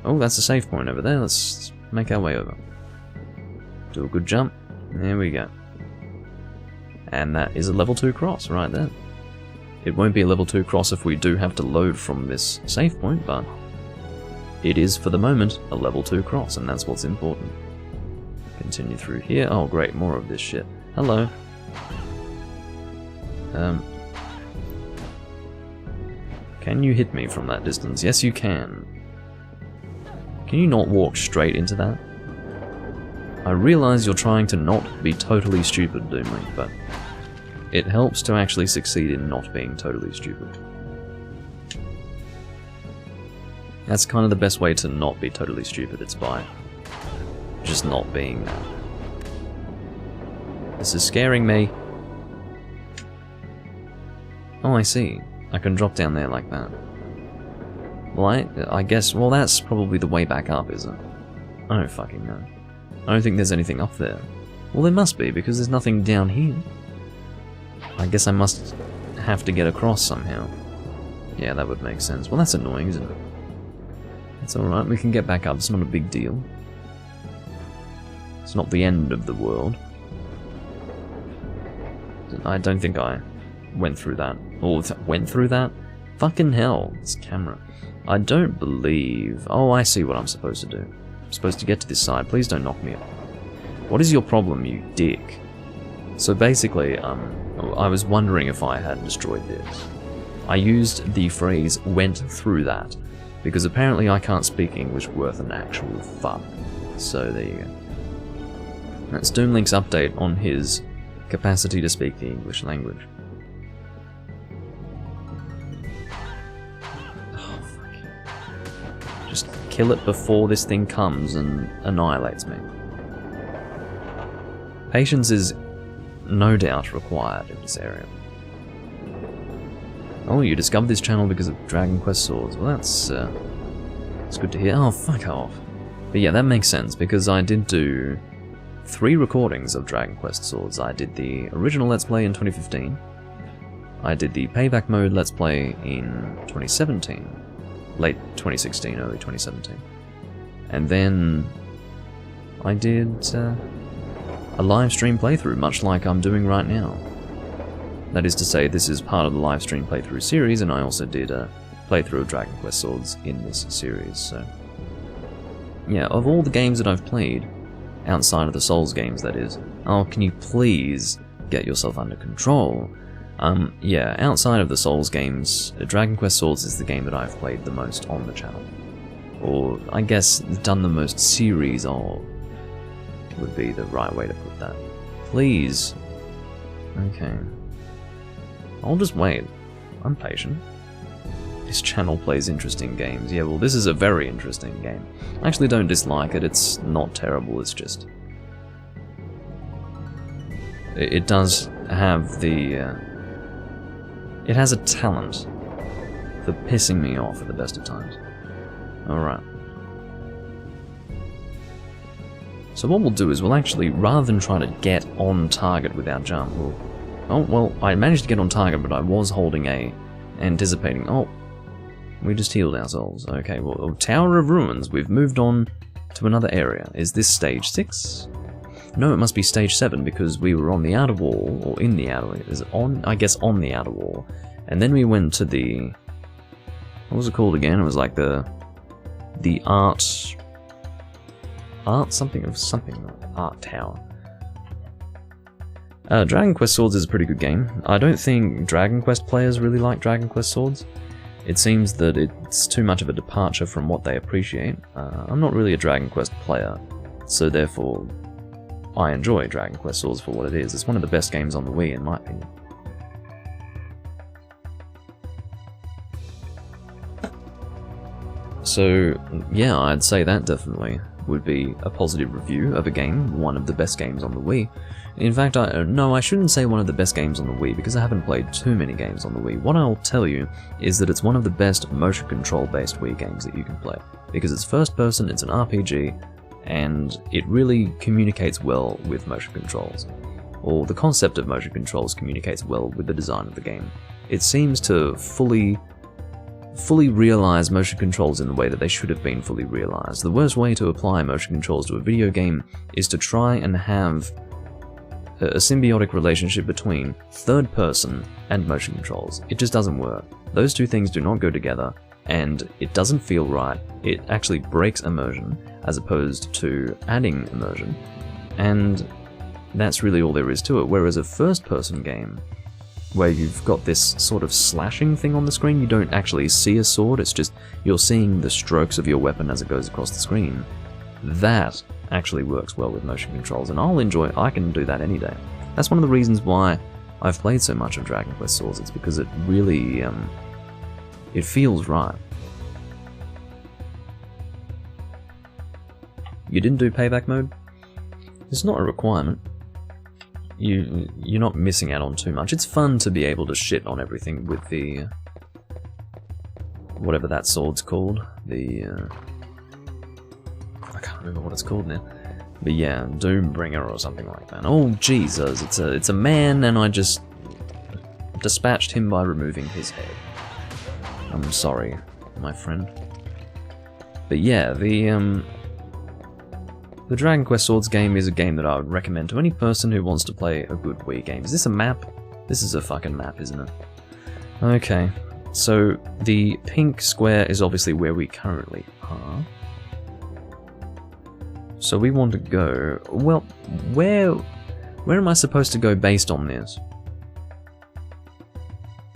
Oh, that's a save point over there. Let's make our way over. Do a good jump. There we go. And that is a level 2 cross right there. It won't be a level 2 cross if we do have to load from this save point, but it is, for the moment, a level 2 cross, and that's what's important. Continue through here. Oh great, more of this shit. Hello. Can you hit me from that distance? Yes, you can. Can you not walk straight into that? I realize you're trying to not be totally stupid, Doomlink, but it helps to actually succeed in not being totally stupid. That's kind of the best way to not be totally stupid, it's by just not being that. This is scaring me. Oh, I see. I can drop down there like that. Well, I guess, well, that's probably the way back up, is it? I don't fucking know. I don't think there's anything up there. Well, there must be, because there's nothing down here. I guess I must have to get across somehow. Yeah, that would make sense. Well, that's annoying, isn't it? It's alright, we can get back up, it's not a big deal. It's not the end of the world. I don't think I went through that. Or went through that? Fucking hell, this camera. I don't believe... Oh, I see what I'm supposed to do. I'm supposed to get to this side. Please don't knock me up. What is your problem, you dick? So basically, I was wondering if I had destroyed this. I used the phrase went through that, because apparently I can't speak English worth an actual fuck. So there you go. That's Doomlink's update on his capacity to speak the English language. Oh, fuck. Just kill it before this thing comes and annihilates me. Patience is no doubt required in this area. Oh, you discovered this channel because of Dragon Quest swords. Well, that's good to hear. Oh, fuck off. But yeah, that makes sense, because I did do 3 recordings of Dragon Quest swords. I did the original Let's Play in 2015. I did the Payback Mode Let's Play in 2017. Late 2016, early 2017. And then I did a live stream playthrough, much like I'm doing right now. That is to say, this is part of the live stream playthrough series, and I also did a playthrough of Dragon Quest Swords in this series, so... Yeah, of all the games that I've played, outside of the Souls games, that is, oh, can you please get yourself under control? Yeah, outside of the Souls games, Dragon Quest Swords is the game that I've played the most on the channel. Or, I guess, done the most series of, would be the right way to put that. Please. Okay. I'll just wait. I'm patient. This channel plays interesting games. Yeah, well, this is a very interesting game. I actually don't dislike it. It's not terrible. It's just... It does have the... It has a talent for pissing me off at the best of times. Alright. So what we'll do is we'll actually, rather than try to get on target with our jump, we'll... Oh, well, I managed to get on target, but I was holding A, anticipating... Oh, we just healed ourselves. Okay, well, Tower of Ruins, we've moved on to another area. Is this stage 6? No, it must be stage 7, because we were on the outer wall, or in the outer wall. Is it on? I guess on the outer wall. And then we went to the... What was it called again? It was like the art something, art tower. Dragon Quest Swords is a pretty good game. I don't think Dragon Quest players really like Dragon Quest Swords. It seems that it's too much of a departure from what they appreciate. I'm not really a Dragon Quest player, so therefore I enjoy Dragon Quest Swords for what it is. It's one of the best games on the Wii, in my opinion. So, yeah, I'd say that definitely would be a positive review of a game, one of the best games on the Wii. In fact, no, I shouldn't say one of the best games on the Wii, because I haven't played too many games on the Wii. What I'll tell you is that it's one of the best motion control based Wii games that you can play, because it's first person, it's an RPG, and it really communicates well with motion controls. Or the concept of motion controls communicates well with the design of the game. It seems to fully realize motion controls in the way that they should have been fully realized. The worst way to apply motion controls to a video game is to try and have a symbiotic relationship between third person and motion controls. It just doesn't work. Those two things do not go together, and it doesn't feel right. It actually breaks immersion as opposed to adding immersion, and that's really all there is to it. Whereas a first person game, where you've got this sort of slashing thing on the screen, you don't actually see a sword, it's just you're seeing the strokes of your weapon as it goes across the screen. That actually works well with motion controls, and I can do that any day. That's one of the reasons why I've played so much of Dragon Quest Swords. It's because it really, it feels right. You didn't do payback mode? It's not a requirement. You're not missing out on too much. It's fun to be able to shit on everything with the whatever that sword's called. I can't remember what it's called now. But yeah, Doombringer or something like that. Oh Jesus, it's a man, and I just dispatched him by removing his head. I'm sorry, my friend. But yeah, the Dragon Quest Swords game is a game that I would recommend to any person who wants to play a good Wii game. Is this a map? This is a fucking map, isn't it? Okay, so the pink square is obviously where we currently are. So we want to go... Well, where am I supposed to go based on this?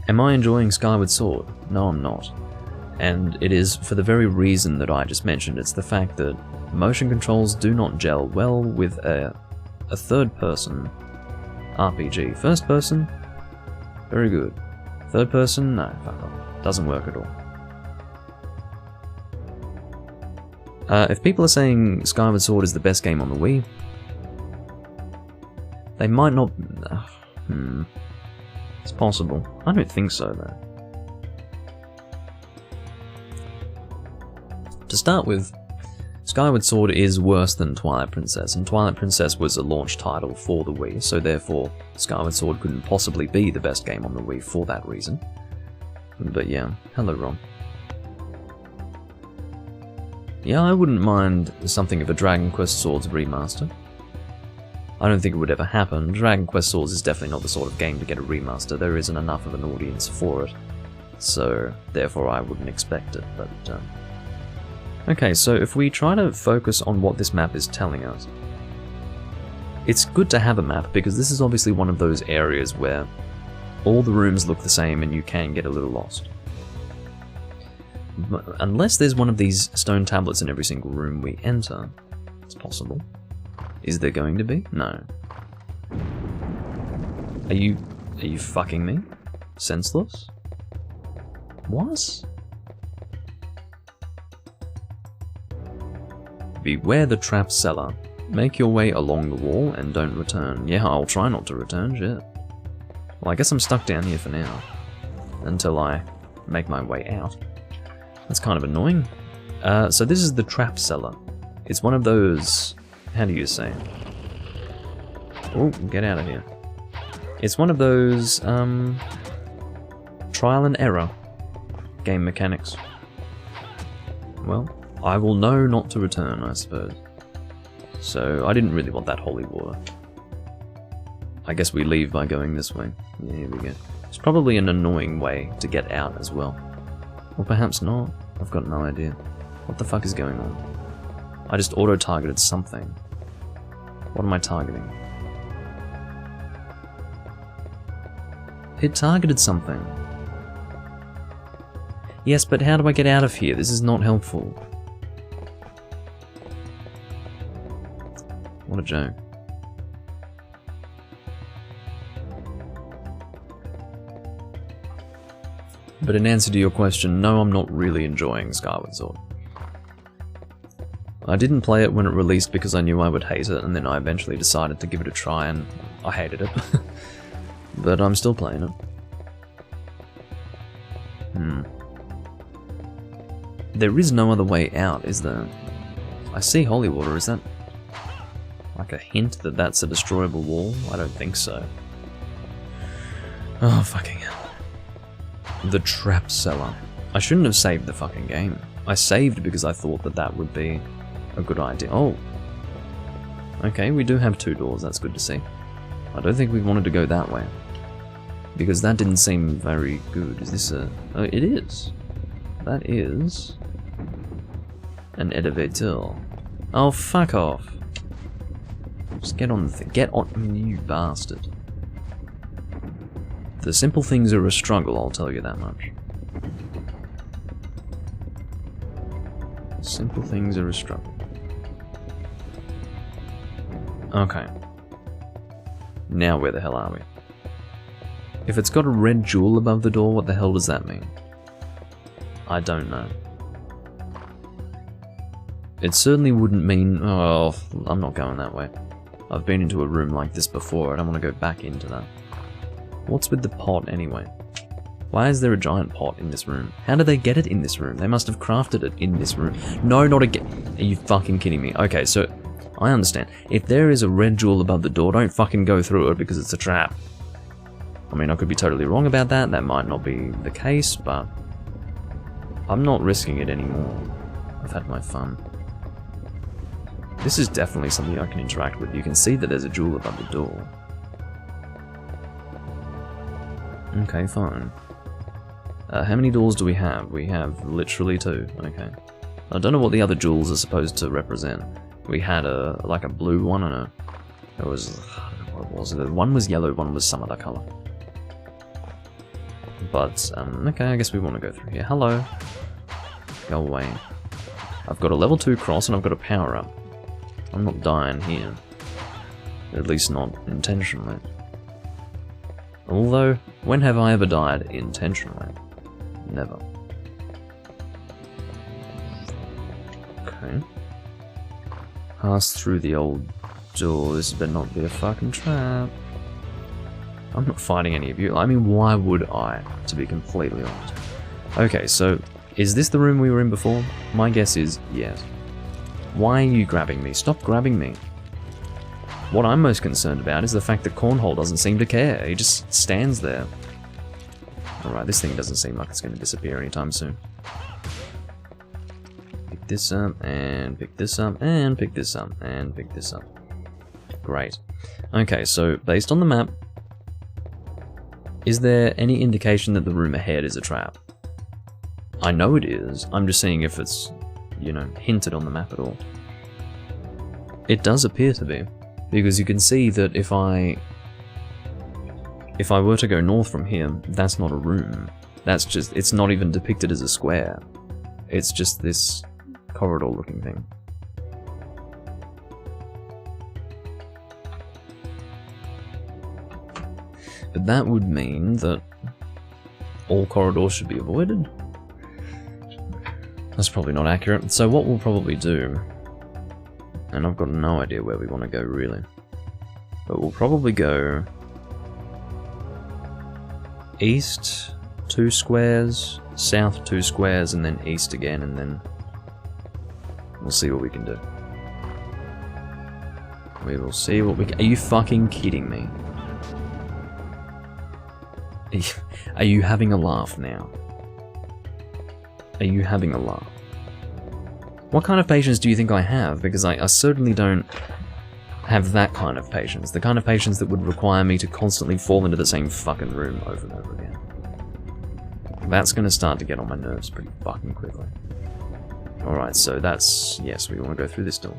Am I enjoying Skyward Sword? No, I'm not. And it is for the very reason that I just mentioned. It's the fact that motion controls do not gel well with a third-person RPG. First person? Very good. Third person? No, fuck off. Doesn't work at all. If people are saying Skyward Sword is the best game on the Wii, they might not... It's possible. I don't think so, though. To start with, Skyward Sword is worse than Twilight Princess, and Twilight Princess was a launch title for the Wii, so therefore Skyward Sword couldn't possibly be the best game on the Wii for that reason. But yeah, hello Ron. Yeah, I wouldn't mind something of a Dragon Quest Swords remaster. I don't think it would ever happen. Dragon Quest Swords is definitely not the sort of game to get a remaster. There isn't enough of an audience for it. So, therefore I wouldn't expect it, but... Okay, so if we try to focus on what this map is telling us... It's good to have a map, because this is obviously one of those areas where all the rooms look the same and you can get a little lost. Unless there's one of these stone tablets in every single room we enter. It's possible. Is there going to be? No. Are you fucking me? Senseless? What? Beware the trap cellar. Make your way along the wall and don't return. Yeah, I'll try not to return, shit. Well, I guess I'm stuck down here for now. Until I make my way out. That's kind of annoying. So this is the trap cellar. It's one of those... How do you say? Oh, get out of here. It's one of those, trial and error game mechanics. Well, I will know not to return, I suppose. So, I didn't really want that holy water. I guess we leave by going this way. Yeah, here we go. It's probably an annoying way to get out as well. Or perhaps not. I've got no idea. What the fuck is going on? I just auto-targeted something. What am I targeting? It targeted something. Yes, but how do I get out of here? This is not helpful. What a joke. But in answer to your question, no, I'm not really enjoying Skyward Sword. I didn't play it when it released because I knew I would hate it, and then I eventually decided to give it a try, and I hated it. But I'm still playing it. There is no other way out, is there? I see holy water, is that like a hint that that's a destroyable wall? I don't think so. Oh, fucking hell. The trap cellar. I shouldn't have saved the fucking game. I saved because I thought that that would be a good idea. Oh. Okay, we do have 2 doors, that's good to see. I don't think we wanted to go that way. Because that didn't seem very good. Is this a... Oh, it is. That is... an elevator. Oh, fuck off. Just get on the thing. Get on, you bastard. The simple things are a struggle, I'll tell you that much. The simple things are a struggle. Okay. Now where the hell are we? If it's got a red jewel above the door, what the hell does that mean? I don't know. It certainly wouldn't mean... Oh, I'm not going that way. I've been into a room like this before, I don't want to go back into that. What's with the pot, anyway? Why is there a giant pot in this room? How did they get it in this room? They must have crafted it in this room. No, not again. Are you fucking kidding me? Okay, so... I understand. If there is a red jewel above the door, don't fucking go through it because it's a trap. I mean, I could be totally wrong about that. That might not be the case, but... I'm not risking it anymore. I've had my fun. This is definitely something I can interact with. You can see that there's a jewel above the door. Okay, fine. How many doors do we have? We have literally 2. Okay. I don't know what the other jewels are supposed to represent. We had a like a blue one and a... It was... What was it? One was yellow, one was some other colour. But, okay, I guess we want to go through here. Hello. Go away. I've got a level 2 cross and I've got a power up. I'm not dying here. At least not intentionally. Although, when have I ever died intentionally? Never. Okay. Pass through the old door. This better not be a fucking trap. I'm not fighting any of you. I mean, why would I, to be completely honest? Okay, so, is this the room we were in before? My guess is yes. Why are you grabbing me? Stop grabbing me. What I'm most concerned about is the fact that Cornhole doesn't seem to care. He just stands there. Alright, this thing doesn't seem like it's going to disappear anytime soon. Pick this up, and pick this up, and pick this up, and pick this up. Great. Okay, so, based on the map, is there any indication that the room ahead is a trap? I know it is. I'm just seeing if it's, you know, hinted on the map at all. It does appear to be, because you can see that if I were to go north from here, that's not a room. That's just, it's not even depicted as a square. It's just this corridor looking thing. But that would mean that all corridors should be avoided. That's probably not accurate. So what we'll probably do, and I've got no idea where we want to go really, but we'll probably go east 2 squares, south 2 squares, and then east again, and then we'll see what we can do. We will see what we can... Are you fucking kidding me? Are you having a laugh now? Are you having a laugh? What kind of patience do you think I have? Because I certainly don't have that kind of patience. The kind of patience that would require me to constantly fall into the same fucking room over and over again. That's gonna start to get on my nerves pretty fucking quickly. Alright, so that's... Yes, we want to go through this door.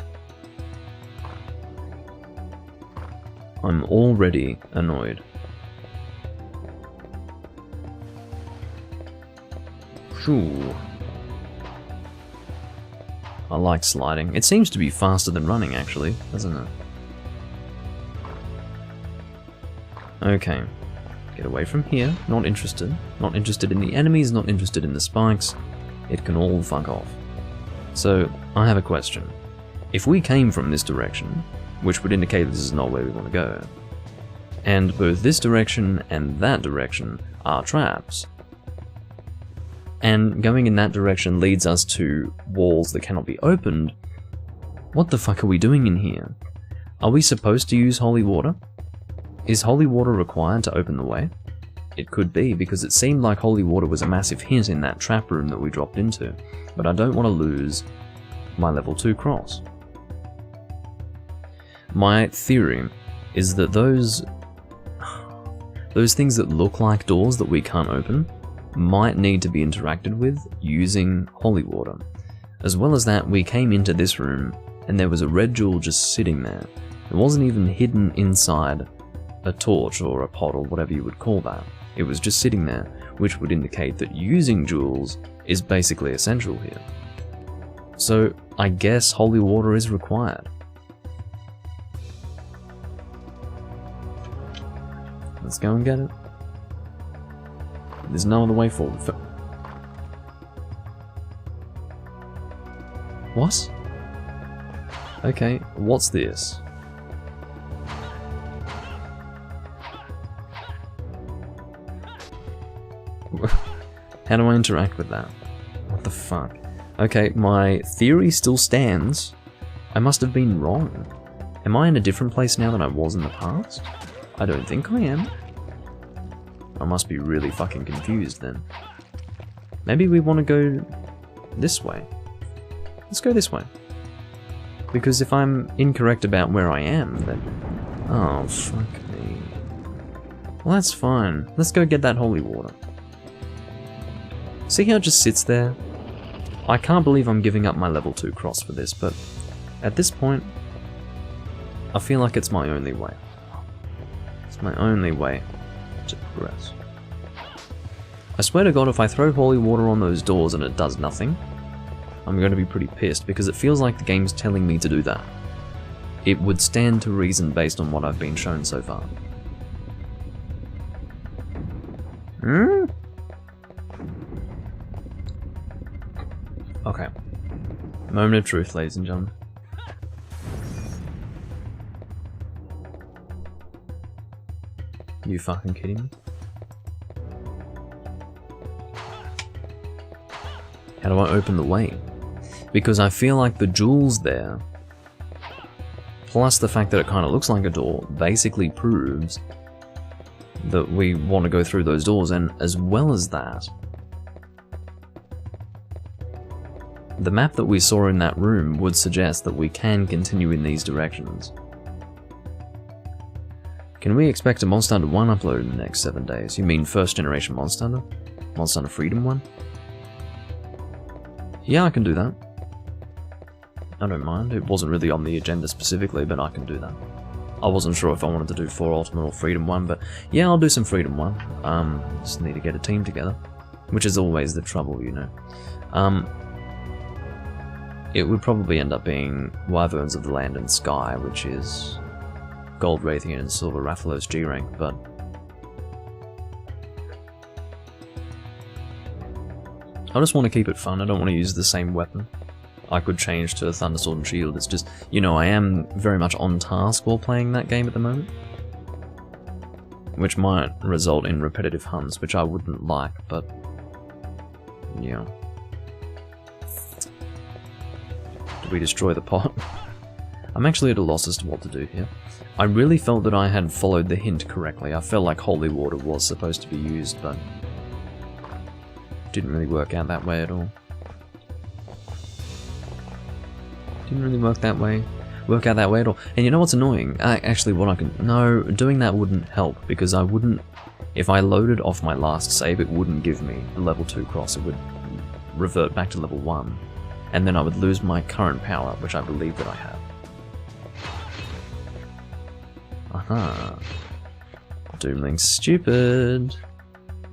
I'm already annoyed. Phew. I like sliding. It seems to be faster than running, actually, doesn't it? Okay. Get away from here. Not interested. Not interested in the enemies, not interested in the spikes. It can all fuck off. So, I have a question. If we came from this direction, which would indicate this is not where we want to go, and both this direction and that direction are traps, and going in that direction leads us to walls that cannot be opened, what the fuck are we doing in here? Are we supposed to use holy water? Is holy water required to open the way? It could be, because it seemed like holy water was a massive hint in that trap room that we dropped into, but I don't want to lose my level 2 cross. My theory is that those things that look like doors that we can't open might need to be interacted with using holy water. As well as that, we came into this room and there was a red jewel just sitting there. It wasn't even hidden inside a torch or a pot or whatever you would call that. It was just sitting there, which would indicate that using jewels is basically essential here. So I guess holy water is required. Let's go and get it. There's no other way forward. What? Okay, what's this? How do I interact with that? What the fuck? Okay, my theory still stands. I must have been wrong. Am I in a different place now than I was in the past? I don't think I am. I must be really fucking confused then. Maybe we want to go this way. Let's go this way. Because if I'm incorrect about where I am, then... Oh, fuck me. Well, that's fine. Let's go get that holy water. See how it just sits there? I can't believe I'm giving up my level 2 cross for this, but at this point, I feel like it's my only way. It's my only way to progress. I swear to God, if I throw holy water on those doors and it does nothing, I'm going to be pretty pissed, because it feels like the game's telling me to do that. It would stand to reason based on what I've been shown so far. Okay. Moment of truth, ladies and gentlemen. You fucking kidding me? How do I open the way? Because I feel like the jewels there, plus the fact that it kind of looks like a door, basically proves that we want to go through those doors, and as well as that, the map that we saw in that room would suggest that we can continue in these directions. Can we expect a Monster Hunter 1 upload in the next 7 days? You mean first generation Monster Hunter? Monster Hunter Freedom 1? Yeah, I can do that. I don't mind. It wasn't really on the agenda specifically, but I can do that. I wasn't sure if I wanted to do 4 Ultimate or Freedom 1, but yeah, I'll do some Freedom 1. Just need to get a team together, which is always the trouble, you know. It would probably end up being Wyverns of the Land and Sky, which is Gold Raytheon and Silver Rathalos G rank, but I just want to keep it fun. I don't want to use the same weapon. I could change to Thunder Sword and Shield. It's just, you know, I am very much on task while playing that game at the moment, which might result in repetitive hunts, which I wouldn't like, but yeah. Did we destroy the pot? I'm actually at a loss as to what to do here. I really felt that I had followed the hint correctly. I felt like holy water was supposed to be used, but didn't really work out that way at all. Didn't really work out that way at all. And you know what's annoying? Actually, what I can... No, doing that wouldn't help, because I wouldn't... If I loaded off my last save, it wouldn't give me a level 2 cross. It would revert back to level 1. And then I would lose my current power, which I believe that I have. Aha. Doomling's stupid.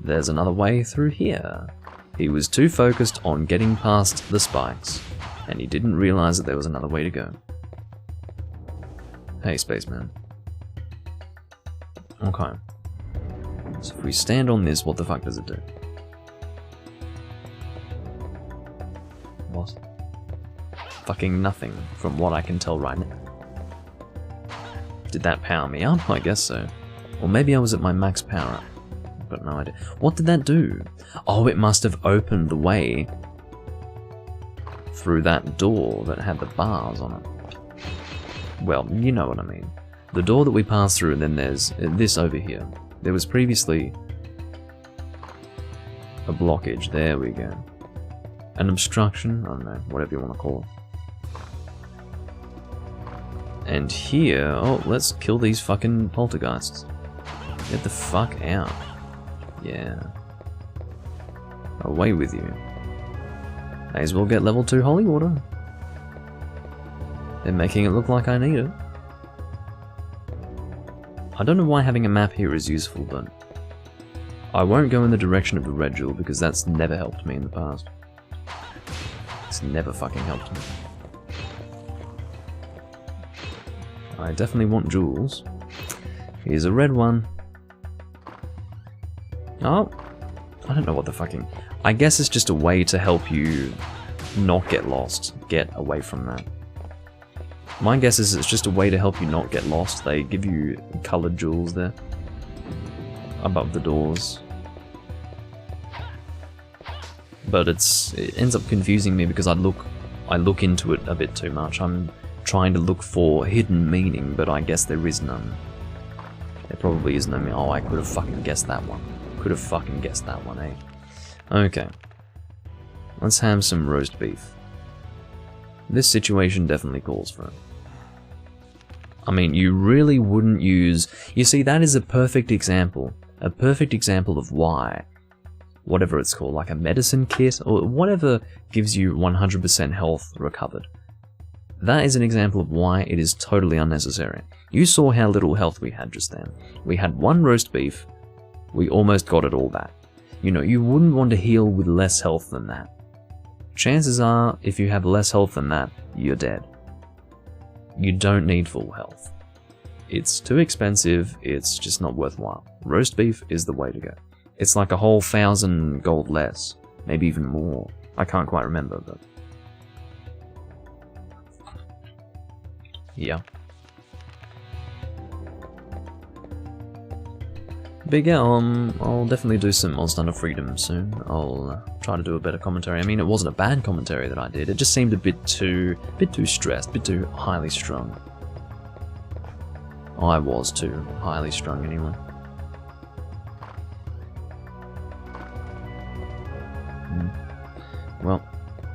There's another way through here. He was too focused on getting past the spikes, and he didn't realize that there was another way to go. Hey, spaceman. Okay. So if we stand on this, what the fuck does it do? What? Fucking nothing, from what I can tell right now. Did that power me up? I guess so. Or maybe I was at my max power up. But no idea. What did that do? Oh, it must have opened the way through that door that had the bars on it. Well, you know what I mean. The door that we passed through, and then there's this over here. There was previously a blockage. There we go. An obstruction? I don't know, whatever you want to call it. And here, oh, let's kill these fucking poltergeists. Get the fuck out. Yeah. Away with you. May as well get level 2 holy water. They're making it look like I need it. I don't know why having a map here is useful, but I won't go in the direction of the red jewel because that's never helped me in the past. It's never fucking helped me. I definitely want jewels. Here's a red one. Oh, I don't know what the fucking... I guess it's just a way to help you not get lost, get away from that. My guess is it's just a way to help you not get lost. They give you coloured jewels there, above the doors. But it ends up confusing me because I look into it a bit too much. I'm trying to look for hidden meaning, but I guess there is none. There probably is no meaning. Oh, I could have fucking guessed that one. Could have fucking guessed that one, eh? Okay. Let's have some roast beef. This situation definitely calls for it. I mean, you really wouldn't use... You see, that is a perfect example. A perfect example of why, whatever it's called, like a medicine kit, or whatever gives you 100% health recovered. That is an example of why it is totally unnecessary. You saw how little health we had just then. We had one roast beef, we almost got it all back. You know, you wouldn't want to heal with less health than that. Chances are, if you have less health than that, you're dead. You don't need full health. It's too expensive, it's just not worthwhile. Roast beef is the way to go. It's like a whole 1,000 gold less, maybe even more. I can't quite remember, but... yeah. But yeah, I'll definitely do some Monster Hunter Freedom soon. I'll try to do a better commentary. I mean, it wasn't a bad commentary that I did. It just seemed a bit too stressed, a bit too highly strung. I was too highly strung anyway. Well,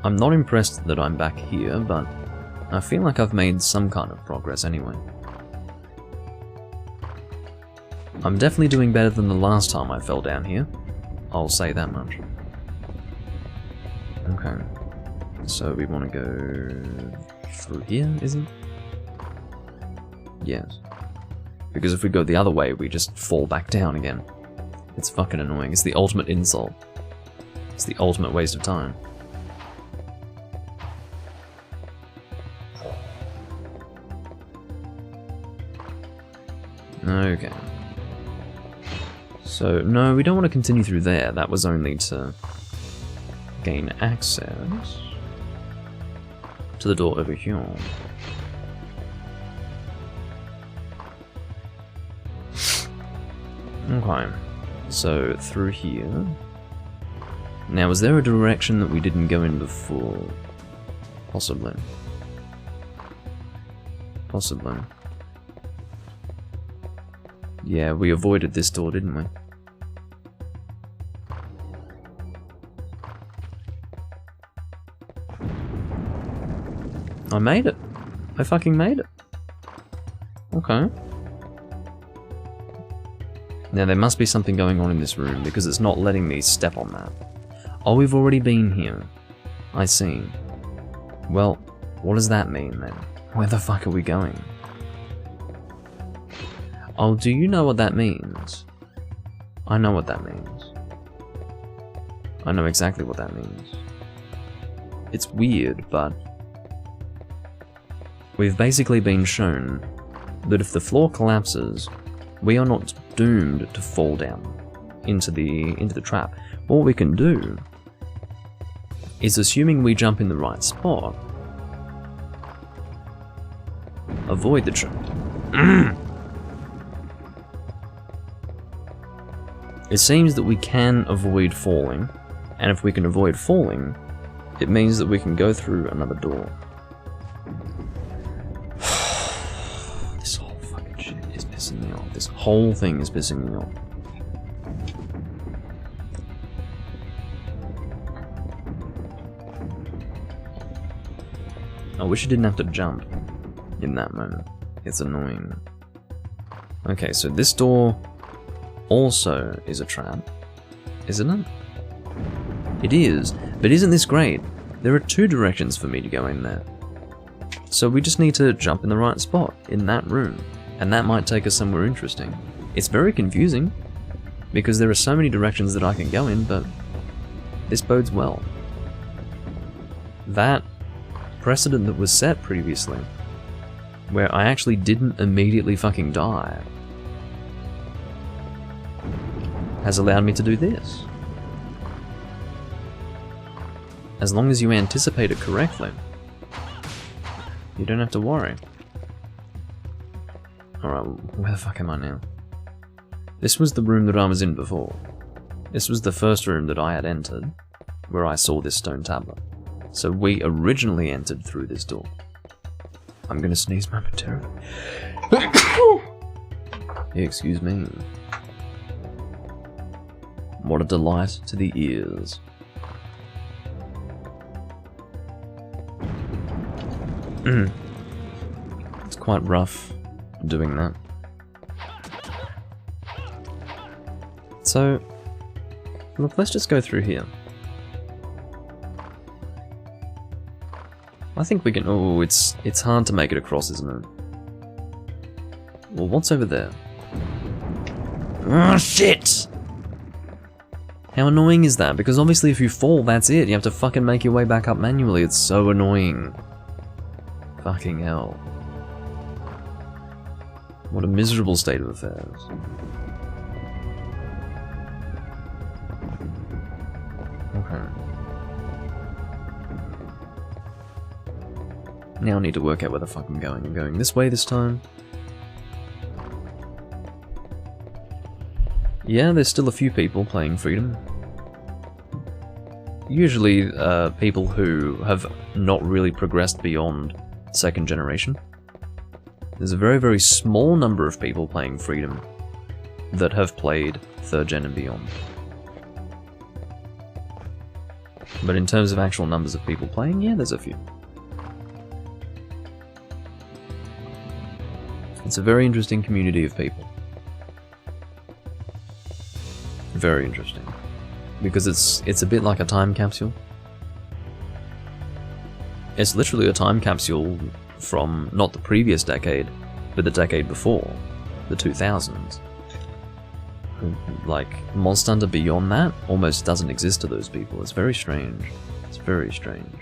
I'm not impressed that I'm back here, but I feel like I've made some kind of progress anyway. I'm definitely doing better than the last time I fell down here. I'll say that much. Okay. So we want to go through here, isn't it? Yes. Because if we go the other way, we just fall back down again. It's fucking annoying. It's the ultimate insult. It's the ultimate waste of time. Okay. So, no, we don't want to continue through there. That was only to gain access to the door over here. Okay, so through here. Now, is there a direction that we didn't go in before? Possibly. Possibly. Yeah, we avoided this door, didn't we? I made it. I fucking made it. Okay. Now there must be something going on in this room because it's not letting me step on that. Oh, we've already been here. I see. Well, what does that mean then? Where the fuck are we going? Oh, do you know what that means? I know what that means. I know exactly what that means. It's weird, but we've basically been shown that if the floor collapses, we are not doomed to fall down into the trap. What we can do is, assuming we jump in the right spot, avoid the trap. It seems that we can avoid falling, and if we can avoid falling, it means that we can go through another door. This whole fucking shit is pissing me off. This whole thing is pissing me off. I wish you didn't have to jump in that moment. It's annoying. Okay, so this door also is a trap, isn't it? It is, but isn't this great? There are two directions for me to go in there. So we just need to jump in the right spot, in that room, and that might take us somewhere interesting. It's very confusing, because there are so many directions that I can go in, but this bodes well. That precedent that was set previously, where I actually didn't immediately fucking die, has allowed me to do this. As long as you anticipate it correctly, you don't have to worry. Alright, where the fuck am I now? This was the room that I was in before. This was the first room that I had entered, where I saw this stone tablet. So we originally entered through this door. I'm gonna sneeze momentarily. Excuse me. What a delight to the ears. It's quite rough doing that. So, look, let's just go through here. I think we can. Oh, it's hard to make it across, isn't it? Well, what's over there? Oh shit! How annoying is that? Because obviously if you fall, that's it. You have to fucking make your way back up manually. It's so annoying. Fucking hell. What a miserable state of affairs. Okay. Now I need to work out where the fuck I'm going. I'm going this way this time. Yeah, there's still a few people playing Freedom. Usually, people who have not really progressed beyond 2nd generation. There's a very, very small number of people playing Freedom that have played 3rd gen and beyond. But in terms of actual numbers of people playing, yeah, there's a few. It's a very interesting community of people. Very interesting. Because it's a bit like a time capsule. It's literally a time capsule from not the previous decade, but the decade before, the 2000s. Like, Monster Hunter beyond that almost doesn't exist to those people. It's very strange. It's very strange.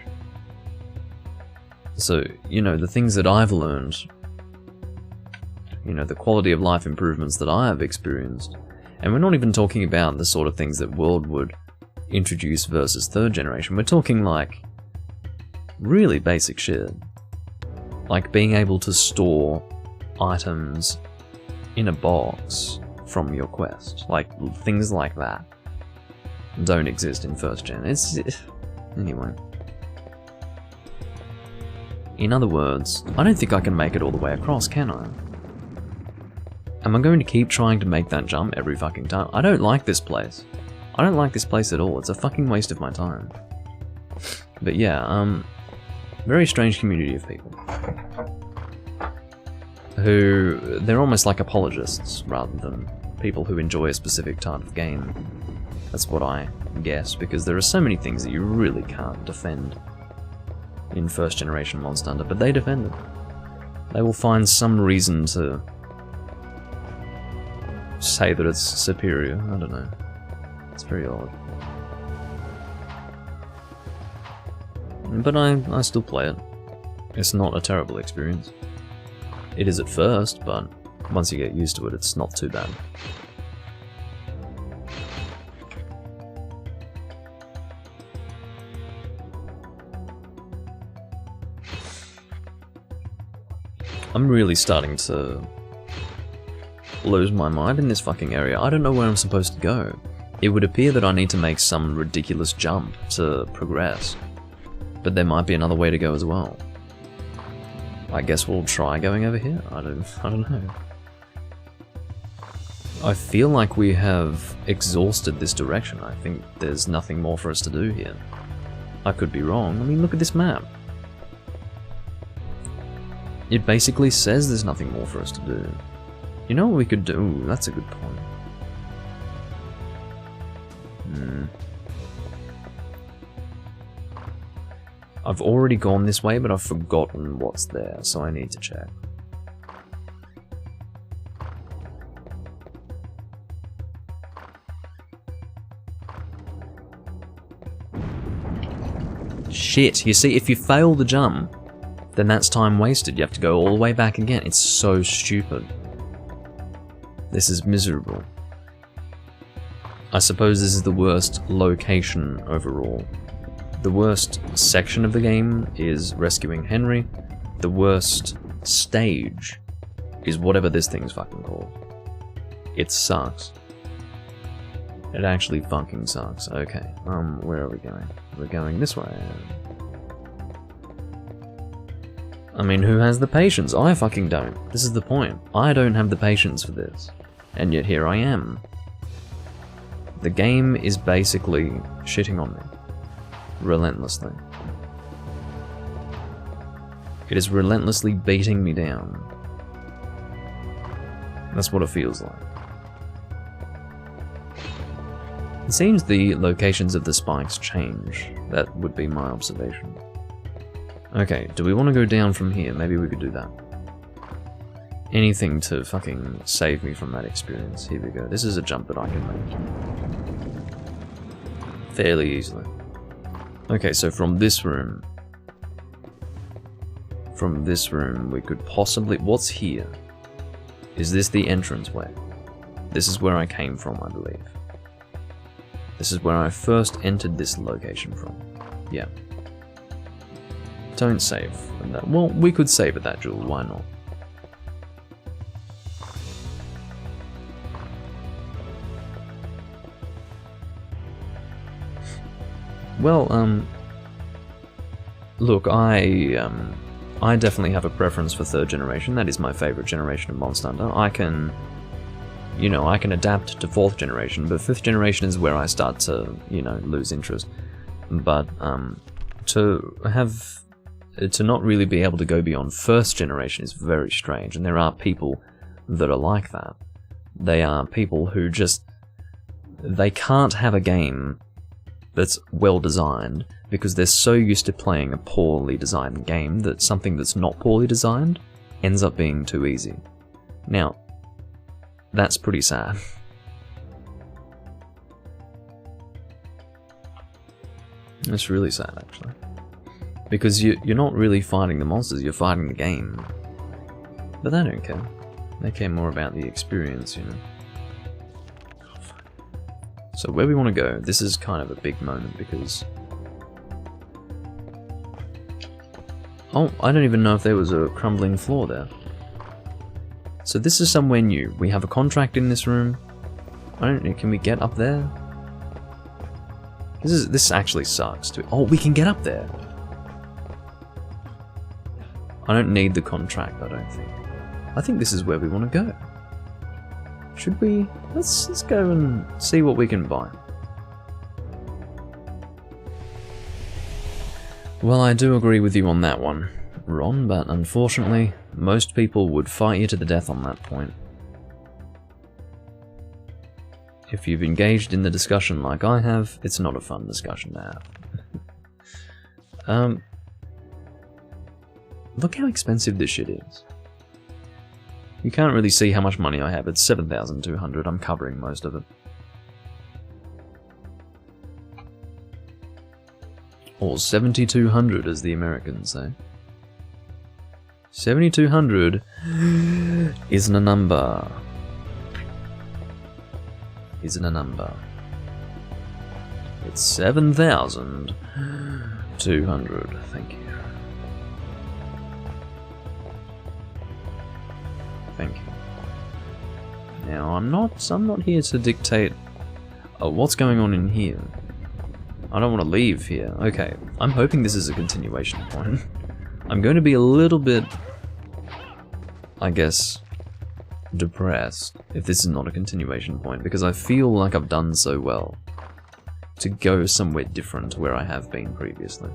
So, you know, the things that I've learned, you know, the quality of life improvements that I have experienced, and we're not even talking about the sort of things that World would introduce versus 3rd generation. We're talking like really basic shit. Like being able to store items in a box from your quest. Like things like that don't exist in 1st gen. Anyway. In other words, I don't think I can make it all the way across, can I? Am I going to keep trying to make that jump every fucking time? I don't like this place. I don't like this place at all. It's a fucking waste of my time. But yeah, very strange community of people. Who, they're almost like apologists rather than people who enjoy a specific type of game. That's what I guess, because there are so many things that you really can't defend in 1st generation Monster Hunter, but they defend it. They will find some reason to say that it's superior. I don't know. It's very odd. But I still play it. It's not a terrible experience. It is at first, but once you get used to it, it's not too bad. I'm really starting to lose my mind in this fucking area. I don't know where I'm supposed to go. It would appear that I need to make some ridiculous jump to progress. But there might be another way to go as well. I guess we'll try going over here? I don't know. I feel like we have exhausted this direction. I think there's nothing more for us to do here. I could be wrong. I mean, look at this map. It basically says there's nothing more for us to do. You know what we could do? Ooh, that's a good point. I've already gone this way, but I've forgotten what's there, so I need to check. Shit, you see, if you fail the jump, then that's time wasted. You have to go all the way back again. It's so stupid. This is miserable. I suppose this is the worst location overall. The worst section of the game is rescuing Henry. The worst stage is whatever this thing's fucking called. It sucks. It actually fucking sucks. Okay, where are we going? We're going this way. I mean, who has the patience? I fucking don't. This is the point. I don't have the patience for this. And yet here I am. The game is basically shitting on me. Relentlessly. It is relentlessly beating me down. That's what it feels like. It seems the locations of the spikes change. That would be my observation. Okay, do we want to go down from here? Maybe we could do that. Anything to fucking save me from that experience. Here we go. This is a jump that I can make. Fairly easily. Okay, so from this room... we could possibly... What's here? Is this the entranceway? This is where I came from, I believe. This is where I first entered this location from. Yeah. Don't save at that. Well, we could save at that jewel, why not? Well, look, I definitely have a preference for 3rd generation. That is my favorite generation of Monster Hunter. I can, you know, I can adapt to 4th generation, but 5th generation is where I start to, you know, lose interest. But, to not really be able to go beyond 1st generation is very strange, and there are people that are like that. They are people who just... they can't have a game that's well designed, because they're so used to playing a poorly designed game that something that's not poorly designed ends up being too easy. Now, that's pretty sad. It's really sad, actually. Because you're not really fighting the monsters, you're fighting the game. But they don't care. They care more about the experience, you know. So where we want to go, this is kind of a big moment because... oh, I don't even know if there was a crumbling floor there. So this is somewhere new. We have a contract in this room. I don't know, can we get up there? This actually sucks too. Oh, we can get up there! I don't need the contract, I don't think. I think this is where we want to go. Should we? Let's go and see what we can buy. Well, I do agree with you on that one, Ron, but unfortunately, most people would fight you to the death on that point. If you've engaged in the discussion like I have, it's not a fun discussion to have. Look how expensive this shit is. You can't really see how much money I have. It's 7,200. I'm covering most of it. Or 7,200 as the Americans say. 7,200 isn't a number. Isn't a number. It's 7,200. Thank you. Thank you. Now I'm not here to dictate what's going on in here. I don't want to leave here. Okay, I'm hoping this is a continuation point. I'm going to be a little bit, I guess, depressed if this is not a continuation point, because I feel like I've done so well to go somewhere different to where I have been previously.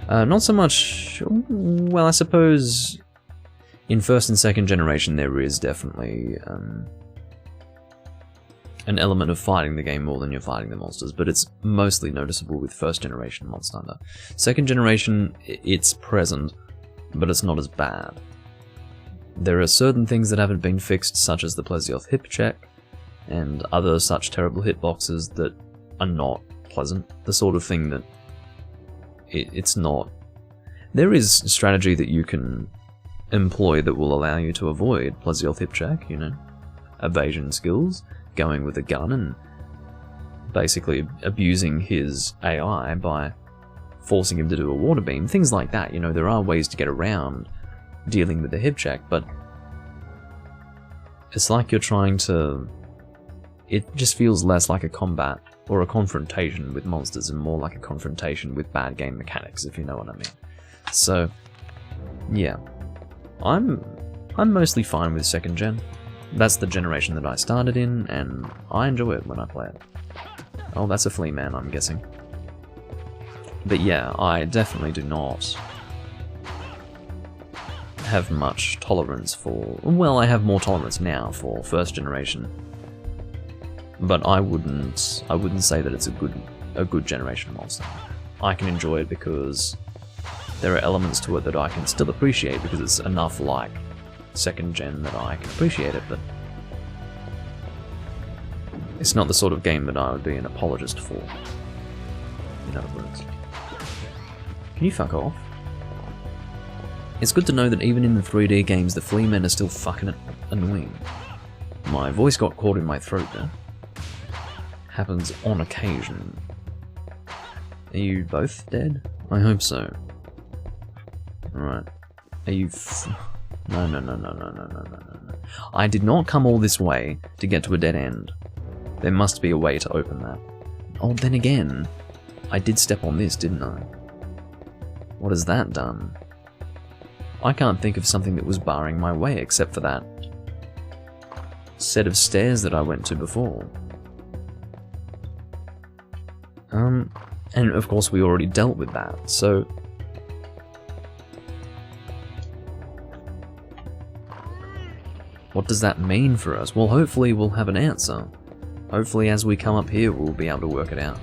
Not so much, well, I suppose in first and second generation there is definitely an element of fighting the game more than you're fighting the monsters, but it's mostly noticeable with first generation Monster Hunter. Second generation, it's present, but it's not as bad. There are certain things that haven't been fixed, such as the Plesioth hip check, and other such terrible hitboxes that are not pleasant. The sort of thing that it's not. There is strategy that you can employ that will allow you to avoid Plesioth hip check, you know, evasion skills, going with a gun and basically abusing his AI by forcing him to do a water beam, things like that. You know, there are ways to get around dealing with the hip check, but it's like you're trying to... It just feels less like a combat or a confrontation with monsters and more like a confrontation with bad game mechanics, if you know what I mean. So, yeah. I'm mostly fine with second gen. That's the generation that I started in, and I enjoy it when I play it. Oh, that's a flea man, I'm guessing. But yeah, I definitely do not have much tolerance for... Well, I have more tolerance now for first generation. But I wouldn't say that it's a good generation monster. I can enjoy it because there are elements to it that I can still appreciate because it's enough like second gen that I can appreciate it, but it's not the sort of game that I would be an apologist for, in other words. Can you fuck off? It's good to know that even in the 3D games, the flea men are still fucking annoying. My voice got caught in my throat there. Happens on occasion. Are you both dead? I hope so. Alright. Are you No. I did not come all this way to get to a dead end. There must be a way to open that. Oh, then again, I did step on this, didn't I? What has that done? I can't think of something that was barring my way except for that set of stairs that I went to before. And of course we already dealt with that, so... What does that mean for us? Well, hopefully we'll have an answer. Hopefully as we come up here we'll be able to work it out.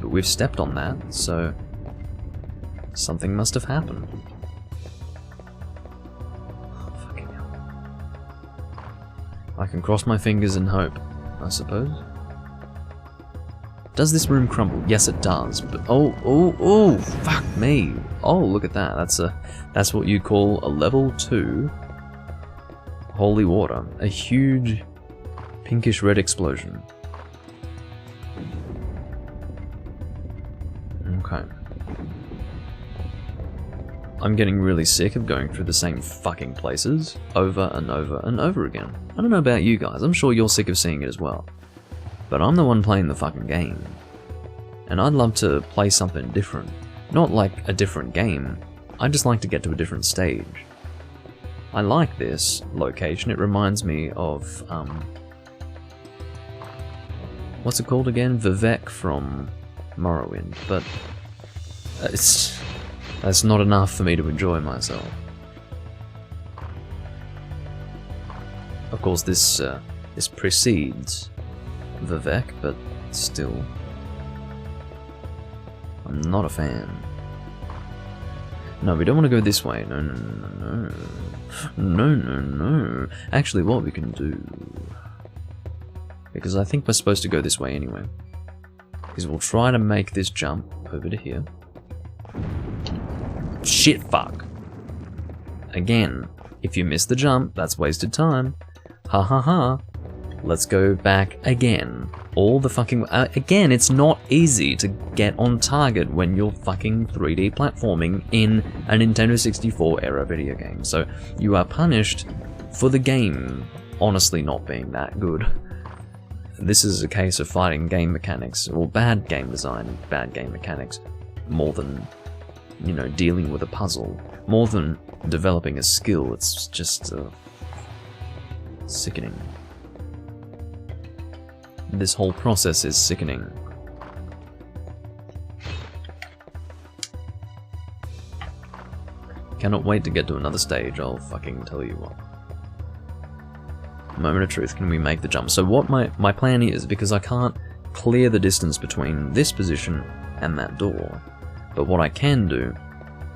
But we've stepped on that, so... something must have happened. Fucking hell. I can cross my fingers and hope, I suppose. Does this room crumble? Yes, it does. But oh, fuck me. Oh, look at that. That's what you call a level 2 holy water. A huge pinkish red explosion. Okay. I'm getting really sick of going through the same fucking places over and over and over again. I don't know about you guys. I'm sure you're sick of seeing it as well. But I'm the one playing the fucking game. And I'd love to play something different. Not like a different game, I'd just like to get to a different stage. I like this location, it reminds me of, what's it called again? Vivek from Morrowind, but that's not enough for me to enjoy myself. Of course this precedes Vivek, but still, I'm not a fan. No, we don't want to go this way. No. Actually, what we can do, because I think we're supposed to go this way anyway. is we'll try to make this jump over to here. Shit, fuck. Again, if you miss the jump, that's wasted time. Ha ha ha. Let's go back again. All the fucking... again, it's not easy to get on target when you're fucking 3D platforming in a Nintendo 64 era video game. So you are punished for the game honestly not being that good. This is a case of fighting game mechanics, or bad game design, bad game mechanics, more than, you know, dealing with a puzzle. More than developing a skill, it's just sickening. This whole process is sickening. Cannot wait to get to another stage, I'll fucking tell you what. Moment of truth, can we make the jump? So what my plan is, because I can't clear the distance between this position and that door, but what I can do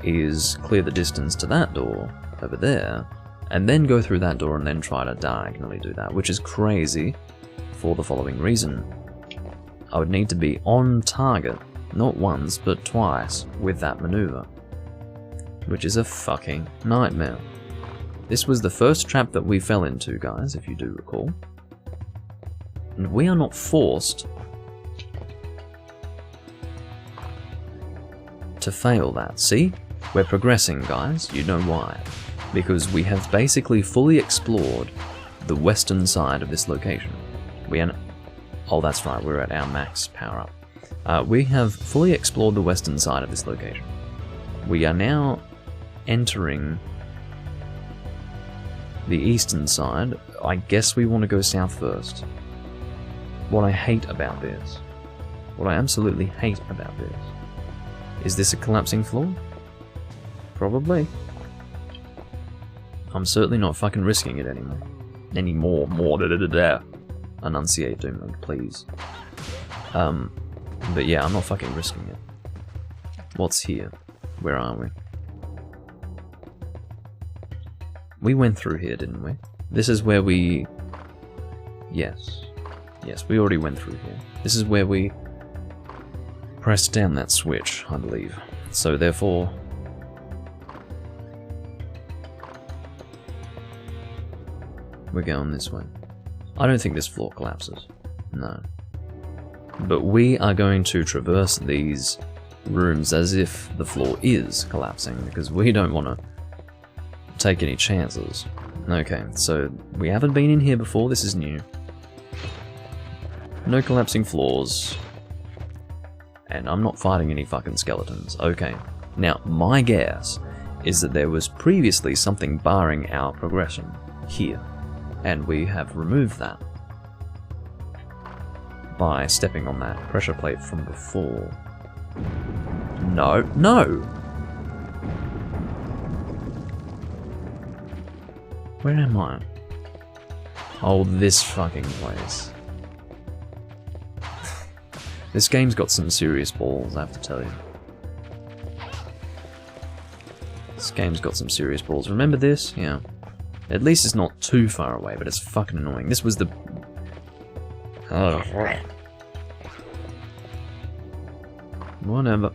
is clear the distance to that door over there, and then go through that door and then try to diagonally do that, which is crazy for the following reason. I would need to be on target, not once, but twice, with that maneuver, which is a fucking nightmare. This was the first trap that we fell into, guys, if you do recall. And we are not forced to fail that. See? We're progressing, guys. You know why. Because we have basically fully explored the western side of this location. We are... oh, that's right, we're at our max power-up. We have fully explored the western side of this location. We are now entering the eastern side. I guess we want to go south first. What I hate about this, what I absolutely hate about this, is this a collapsing floor? Probably. I'm certainly not fucking risking it anymore. Enunciate, Doom, please. But yeah, I'm not fucking risking it. What's here? Where are we? We went through here, didn't we? This is where we... Yes. Yes, we already went through here. This is where we pressed down that switch, I believe. So therefore... we're going this way. I don't think this floor collapses. No. But we are going to traverse these rooms as if the floor is collapsing, because we don't want to take any chances. Okay, so we haven't been in here before, this is new. No collapsing floors. And I'm not fighting any fucking skeletons. Okay. Now, my guess is that there was previously something barring our progression here. And we have removed that by stepping on that pressure plate from before. No, no! Where am I? Oh, this fucking place. This game's got some serious balls, I have to tell you. This game's got some serious balls. Remember this? Yeah. At least it's not too far away, but it's fucking annoying. This was the... oh. Whatever.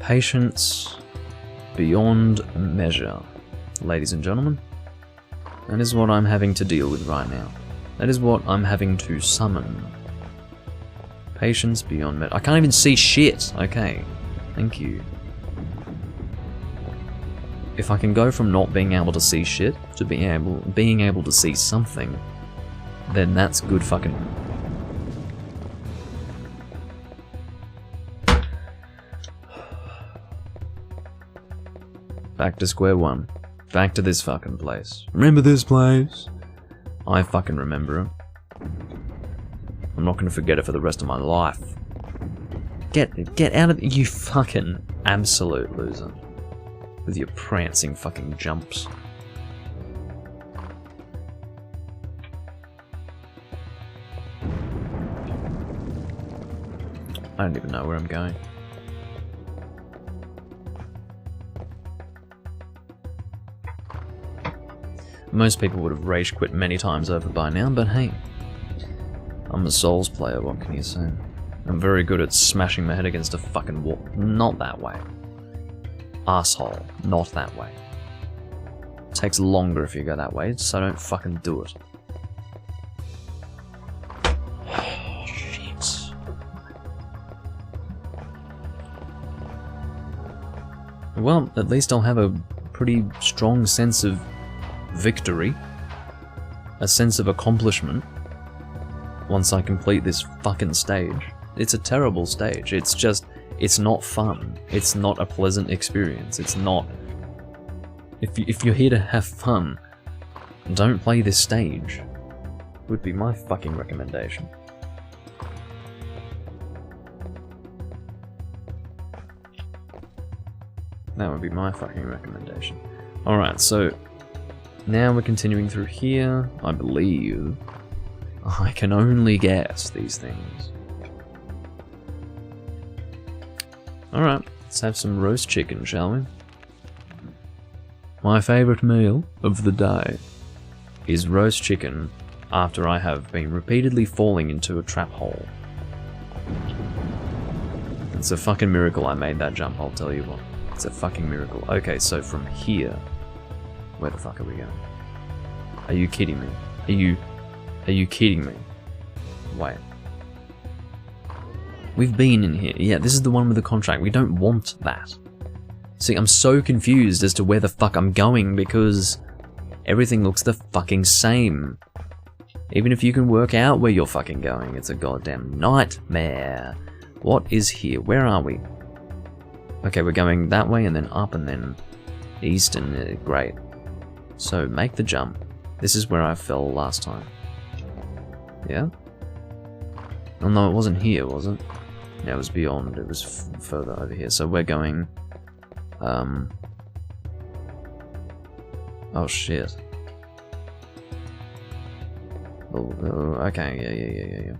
Patience beyond measure, ladies and gentlemen. That is what I'm having to deal with right now. That is what I'm having to summon. Patience beyond measure. I can't even see shit. Okay. Thank you. If I can go from not being able to see shit to being able to see something, then that's good fucking... Back to square one. Back to this fucking place. Remember this place? I fucking remember it. I'm not gonna forget it for the rest of my life. Get out of... you fucking absolute loser. With your prancing fucking jumps. I don't even know where I'm going. Most people would have rage quit many times over by now, but hey. I'm a Souls player, what can you say? I'm very good at smashing my head against a fucking wall. Not that way. Asshole. Not that way. It takes longer if you go that way, so don't fucking do it. Shit. Well, at least I'll have a pretty strong sense of victory. A sense of accomplishment. Once I complete this fucking stage. It's a terrible stage. It's just, it's not fun. It's not a pleasant experience. It's not... If you're here to have fun, don't play this stage. Would be my fucking recommendation. That would be my fucking recommendation. Alright, so now we're continuing through here, I believe. I can only guess these things. Alright, let's have some roast chicken, shall we? My favourite meal of the day is roast chicken after I have been repeatedly falling into a trap hole. It's a fucking miracle I made that jump, I'll tell you what. It's a fucking miracle. Okay, so from here... Where the fuck are we going? Are you kidding me? Are you kidding me? Wait. We've been in here. Yeah, this is the one with the contract. We don't want that. See, I'm so confused as to where the fuck I'm going because everything looks the fucking same. Even if you can work out where you're fucking going, it's a goddamn nightmare. What is here? Where are we? Okay, we're going that way and then up and then east and great. So make the jump. This is where I fell last time. Yeah? Oh no, it wasn't here, was it? Yeah, it was beyond. It was further over here. So we're going... Oh shit. Oh, okay, yeah.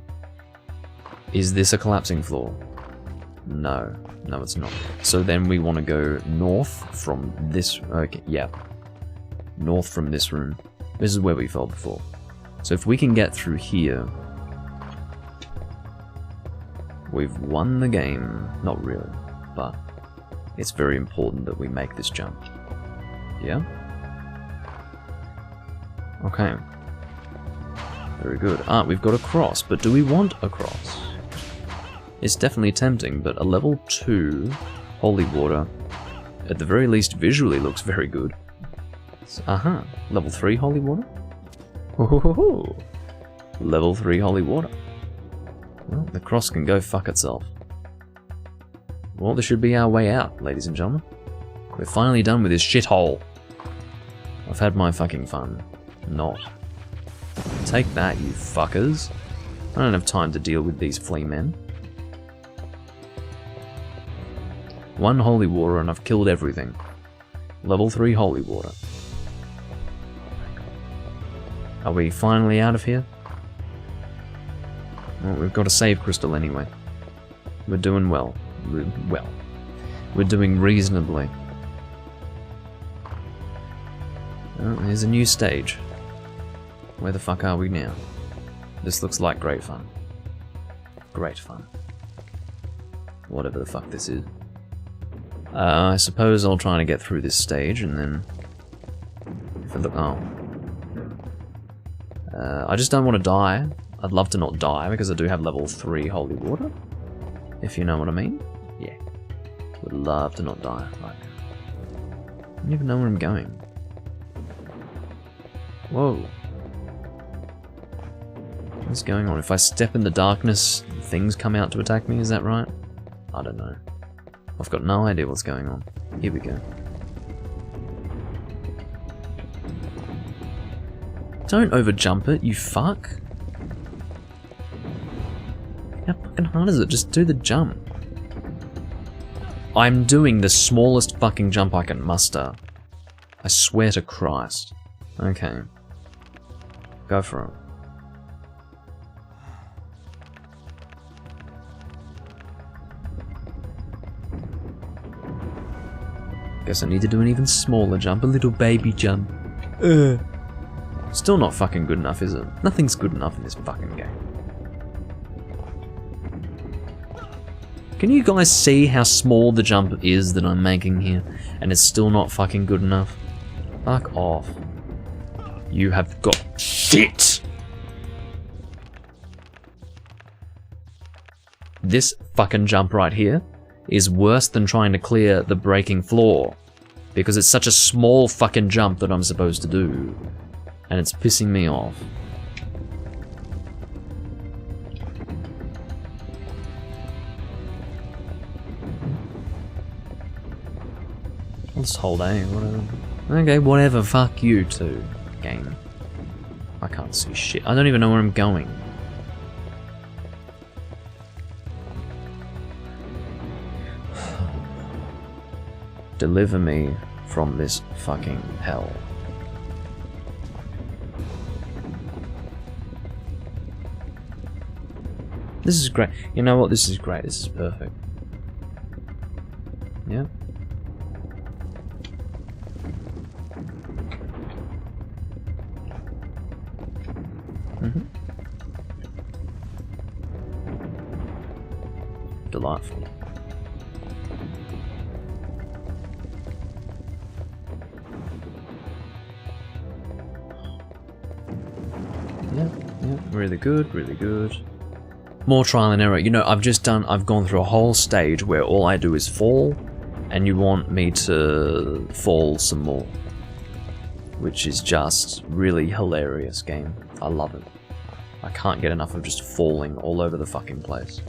Is this a collapsing floor? No. No, it's not. So then we want to go north from this... Okay, yeah. North from this room. This is where we fell before. So if we can get through here... We've won the game. Not really, but it's very important that we make this jump. Yeah? Okay. Very good. Ah, we've got a cross, but do we want a cross? It's definitely tempting, but a level 2 holy water, at the very least visually looks very good. Aha, level 3 holy water? Ho. Level 3 holy water. Well, the cross can go fuck itself. Well, this should be our way out, ladies and gentlemen. We're finally done with this shithole. I've had my fucking fun. Not. Take that, you fuckers. I don't have time to deal with these flea men. 1 holy water and I've killed everything. Level 3 holy water. Are we finally out of here? Well, we've got a save crystal anyway. We're doing well. We're doing reasonably. Oh, here's a new stage. Where the fuck are we now? This looks like great fun. Great fun. Whatever the fuck this is. I suppose I'll try to get through this stage and then... If I look... Oh. I just don't want to die. I'd love to not die because I do have level 3 holy water. If you know what I mean. Yeah. Would love to not die right now. I don't even know where I'm going. Whoa. What's going on? If I step in the darkness, things come out to attack me, is that right? I don't know. I've got no idea what's going on. Here we go. Don't overjump it, you fuck. How fucking hard is it? Just do the jump. I'm doing the smallest fucking jump I can muster. I swear to Christ. Okay. Go for it. Guess I need to do an even smaller jump, a little baby jump. Still not fucking good enough, is it? Nothing's good enough in this fucking game. Can you guys see how small the jump is that I'm making here? And it's still not fucking good enough? Fuck off. You have got shit! This fucking jump right here is worse than trying to clear the breaking floor. Because it's such a small fucking jump that I'm supposed to do. And it's pissing me off. I'll just hold A, whatever. Okay, whatever, fuck you too, game. I can't see shit. I don't even know where I'm going. Deliver me from this fucking hell. This is great. You know what? This is great. This is perfect. Yeah. Delightful. Yeah, really good, really good. More trial and error. You know, I've gone through a whole stage where all I do is fall, and you want me to fall some more. Which is just really hilarious game. I love it. I can't get enough of just falling all over the fucking place.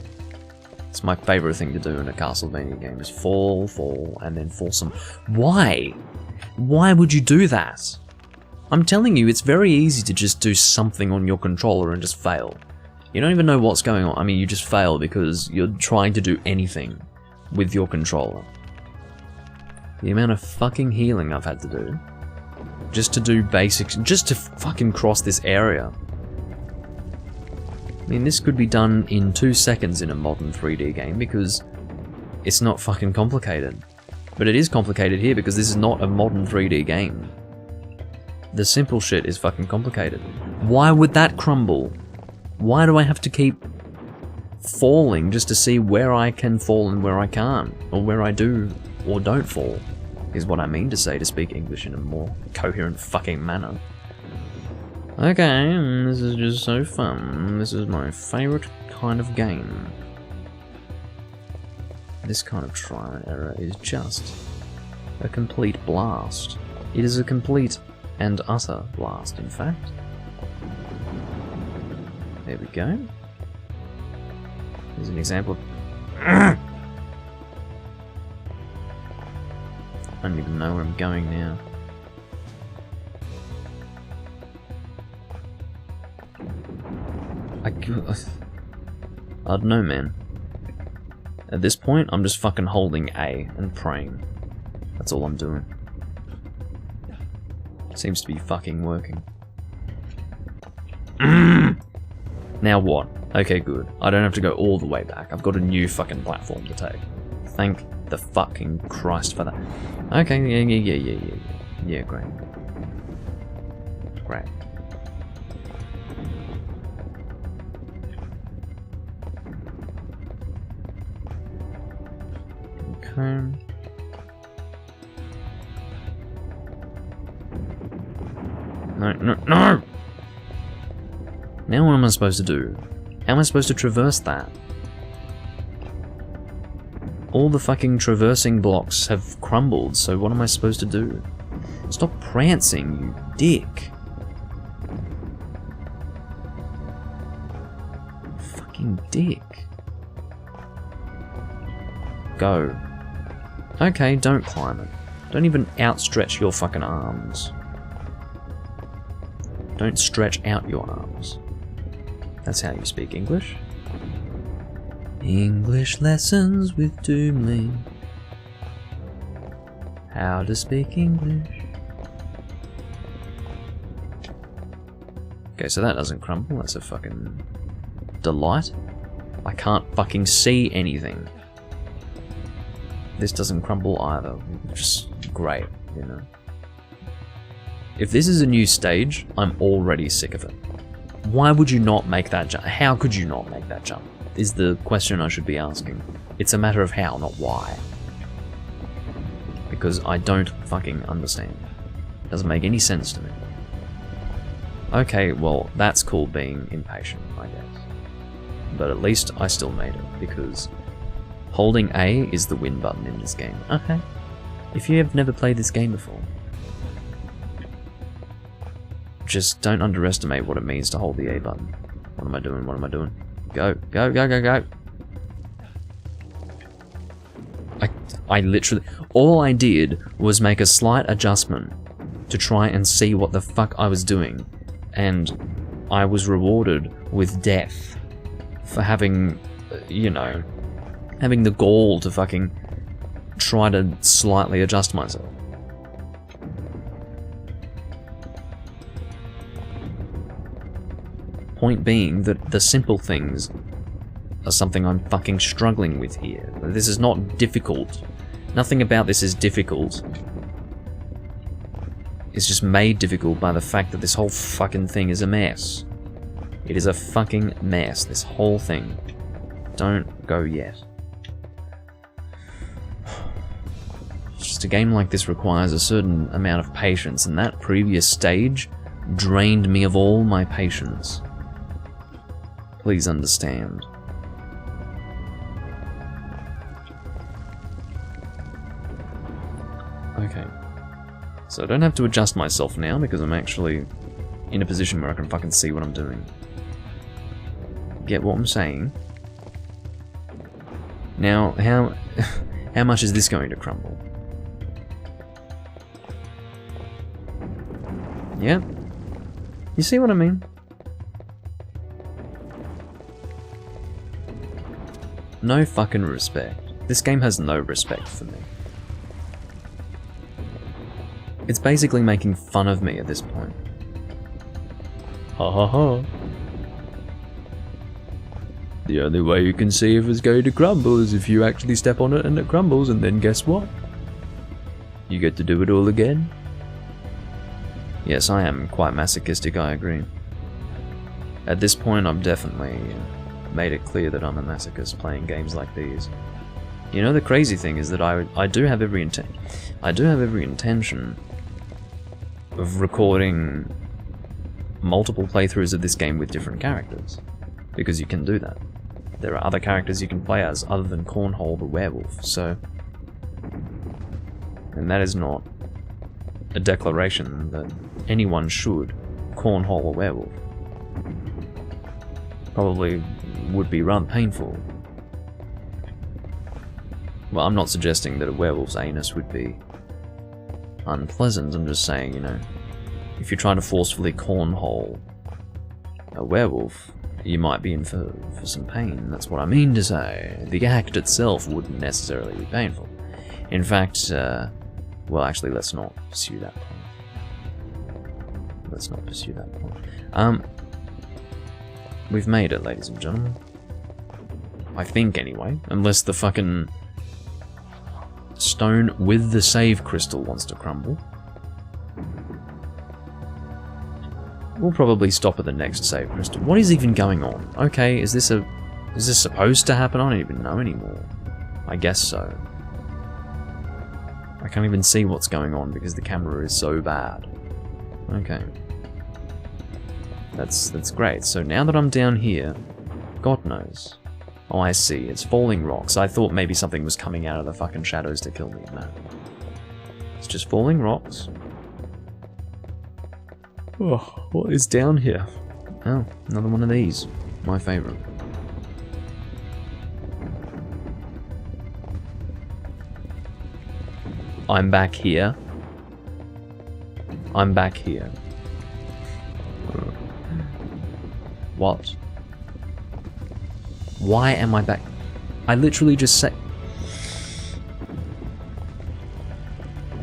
It's my favourite thing to do in a Castlevania game, is fall, and then fall some... Why? Why would you do that? I'm telling you, it's very easy to just do something on your controller and just fail. You don't even know what's going on. I mean, you just fail because you're trying to do anything with your controller. The amount of fucking healing I've had to do just to do basics, just to fucking cross this area. I mean, this could be done in 2 seconds in a modern 3D game because it's not fucking complicated. But it is complicated here because this is not a modern 3D game. The simple shit is fucking complicated. Why would that crumble? Why do I have to keep falling just to see where I can fall and where I can't? Or where I do or don't fall, is what I mean to say, to speak English in a more coherent fucking manner. Okay, this is just so fun. This is my favourite kind of game. This kind of trial and error is just a complete blast. It is a complete and utter blast, in fact. There we go. Here's an example of... I don't even know where I'm going now. I don't know, man. At this point, I'm just fucking holding A and praying. That's all I'm doing. Seems to be fucking working. Now what? Okay, good. I don't have to go all the way back. I've got a new fucking platform to take. Thank the fucking Christ for that. Okay, yeah, great. Great. Okay. No! Now what am I supposed to do? How am I supposed to traverse that? All the fucking traversing blocks have crumbled, so what am I supposed to do? Stop prancing, you dick. Fucking dick. Go. Okay, don't climb it. Don't even outstretch your fucking arms. Don't stretch out your arms. That's how you speak English. English lessons with Doomley. How to speak English. Okay, so that doesn't crumble. That's a fucking delight. I can't fucking see anything. This doesn't crumble either. Just great, you know. If this is a new stage, I'm already sick of it. Why would you not make that jump? How could you not make that jump? Is the question I should be asking. It's a matter of how, not why. Because I don't fucking understand. Doesn't make any sense to me. Okay, well, that's called being impatient, I guess. But at least I still made it, because holding A is the win button in this game. Okay. If you have never played this game before, just don't underestimate what it means to hold the A button. What am I doing? What am I doing? Go, go, go, go, go. I literally, all I did was make a slight adjustment to try and see what the fuck I was doing, and I was rewarded with death for having, you know, having the gall to fucking try to slightly adjust myself. Point being that the simple things are something I'm fucking struggling with here. This is not difficult. Nothing about this is difficult. It's just made difficult by the fact that this whole fucking thing is a mess. It is a fucking mess, this whole thing. Don't go yet. Just a game like this requires a certain amount of patience, and that previous stage drained me of all my patience. Please understand. Okay. So I don't have to adjust myself now because I'm actually in a position where I can fucking see what I'm doing. Get what I'm saying? Now, how much is this going to crumble? Yeah? You see what I mean? No fucking respect. This game has no respect for me. It's basically making fun of me at this point. Ha ha ha. The only way you can see if it's going to crumble is if you actually step on it and it crumbles, and then guess what? You get to do it all again. Yes, I am quite masochistic, I agree. At this point, I've definitely made it clear that I'm a masochist playing games like these. You know, the crazy thing is that I do have every intention of recording multiple playthroughs of this game with different characters, because you can do that. There are other characters you can play as other than Cornhole the werewolf, so... And that is not a declaration that anyone should Cornhole a werewolf. Probably would be rather painful. Well, I'm not suggesting that a werewolf's anus would be unpleasant, I'm just saying, you know, if you're trying to forcefully cornhole a werewolf, you might be in for some pain. That's what I mean to say. The act itself wouldn't necessarily be painful. In fact, well, actually, let's not pursue that point. Let's not pursue that point. We've made it, ladies and gentlemen. I think, anyway. Unless the fucking stone with the save crystal wants to crumble. We'll probably stop at the next save crystal. What is even going on? Okay, is this supposed to happen? I don't even know anymore. I guess so. I can't even see what's going on because the camera is so bad. Okay. That's great. So now that I'm down here, God knows. Oh, I see. It's falling rocks. I thought maybe something was coming out of the fucking shadows to kill me. No. It's just falling rocks. Oh, what is down here? Oh, another one of these. My favourite. I'm back here. I'm back here. What? Why am I back? I literally just said...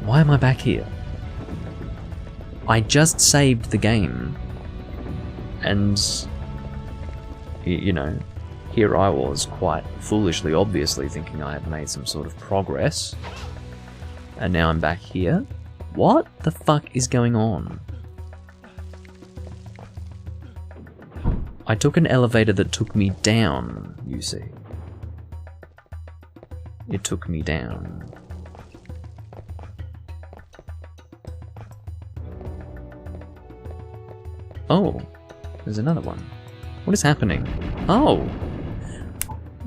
Why am I back here? I just saved the game. And... You know, here I was, quite foolishly, obviously, thinking I had made some sort of progress. And now I'm back here? What the fuck is going on? I took an elevator that took me down, you see. It took me down. Oh, there's another one. What is happening? Oh!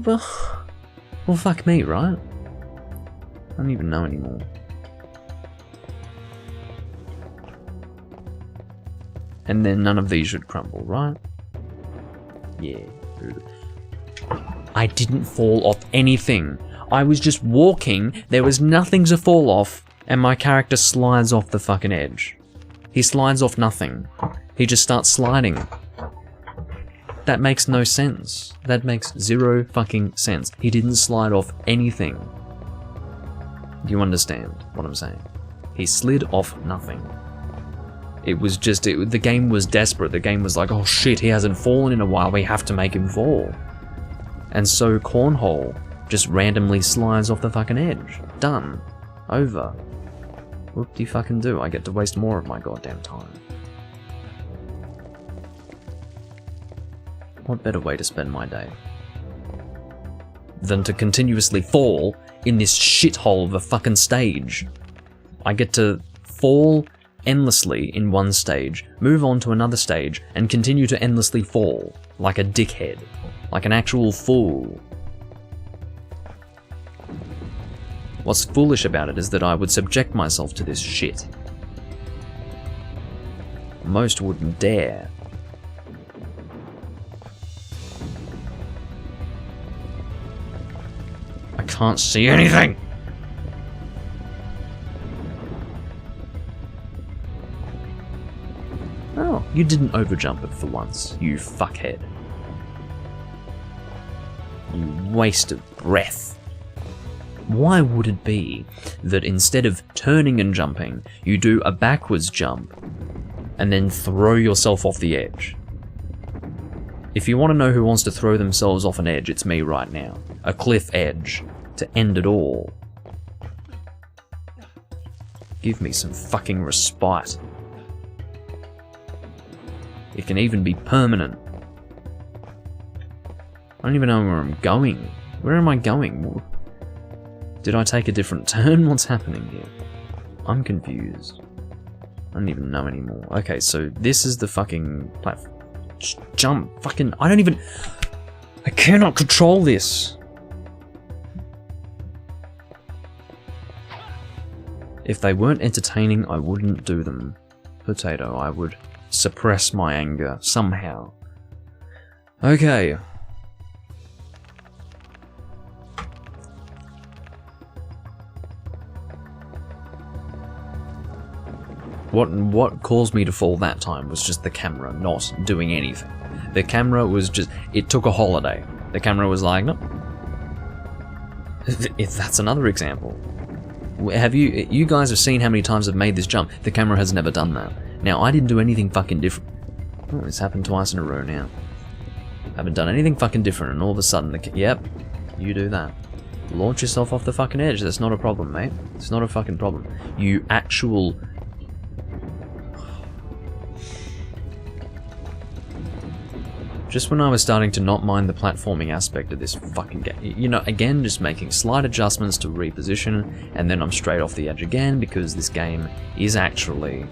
Well, fuck me, right? I don't even know anymore. And then none of these should crumble, right? Yeah. I didn't fall off anything. I was just walking, there was nothing to fall off, and my character slides off the fucking edge. He slides off nothing. He just starts sliding. That makes no sense. That makes zero fucking sense. He didn't slide off anything. Do you understand what I'm saying? He slid off nothing. It was just, the game was desperate. The game was like, oh shit, he hasn't fallen in a while, we have to make him fall. And so Cornhole just randomly slides off the fucking edge. Done. Over. Whoop-de-fucking-do. I get to waste more of my goddamn time. What better way to spend my day than to continuously fall in this shithole of a fucking stage? I get to fall endlessly in one stage, move on to another stage, and continue to endlessly fall, like a dickhead, like an actual fool. What's foolish about it is that I would subject myself to this shit. Most wouldn't dare. I can't see anything! Oh, you didn't overjump it for once, you fuckhead. You wasted breath. Why would it be that instead of turning and jumping, you do a backwards jump and then throw yourself off the edge? If you want to know who wants to throw themselves off an edge, it's me right now. A cliff edge to end it all. Give me some fucking respite. It can even be permanent. I don't even know where I'm going. Where am I going? Did I take a different turn? What's happening here? I'm confused. I don't even know anymore. Okay, so this is the fucking platform. Jump. Fucking... I cannot control this. If they weren't entertaining, I wouldn't do them. Potato, I would suppress my anger somehow. Okay. What caused me to fall that time was just the camera not doing anything. The camera was just... It took a holiday. The camera was like, no. If that's another example. Have you guys have seen how many times I've made this jump? The camera has never done that. Now, I didn't do anything fucking different. Oh, it's happened twice in a row now. I haven't done anything fucking different, and all of a sudden, yep, you do that. Launch yourself off the fucking edge. That's not a problem, mate. It's not a fucking problem. You actual... Just when I was starting to not mind the platforming aspect of this fucking game, you know, again, just making slight adjustments to reposition, and then I'm straight off the edge again, because this game is actually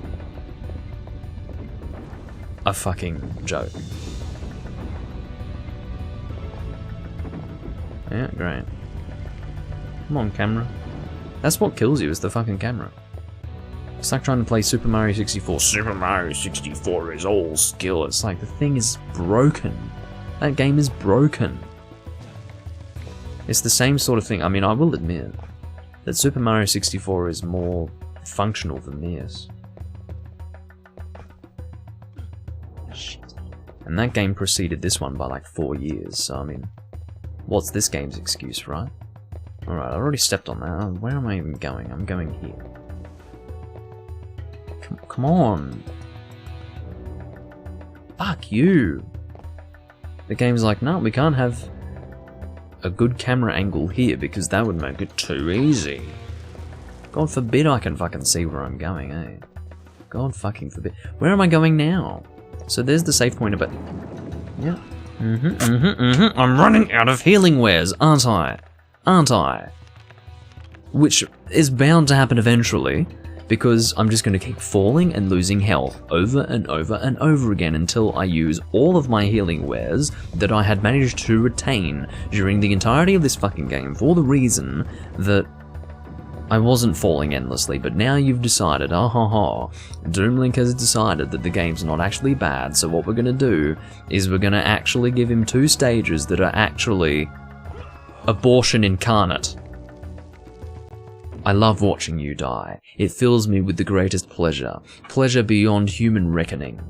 a fucking joke. Yeah, great. Come on, camera. That's what kills you, is the fucking camera. It's like trying to play Super Mario 64. Super Mario 64 is all skill. It's like, the thing is broken. That game is broken. It's the same sort of thing. I mean, I will admit that Super Mario 64 is more functional than this. Shit. And that game preceded this one by like 4 years, so I mean, what's this game's excuse, right? Alright, I already stepped on that. Where am I even going? I'm going here. Come on. Fuck you. The game's like, no, we can't have a good camera angle here because that would make it too easy. God forbid I can fucking see where I'm going, eh? God fucking forbid. Where am I going now? So there's the save point about... Yeah. I'm running out of healing wares, aren't I? Aren't I? Which is bound to happen eventually, because I'm just going to keep falling and losing health over and over and over again until I use all of my healing wares that I had managed to retain during the entirety of this fucking game, for the reason that I wasn't falling endlessly. But now you've decided, Doomlink has decided that the game's not actually bad, so what we're going to do is we're going to actually give him 2 stages that are actually abortion incarnate. I love watching you die. It fills me with the greatest pleasure. Pleasure beyond human reckoning.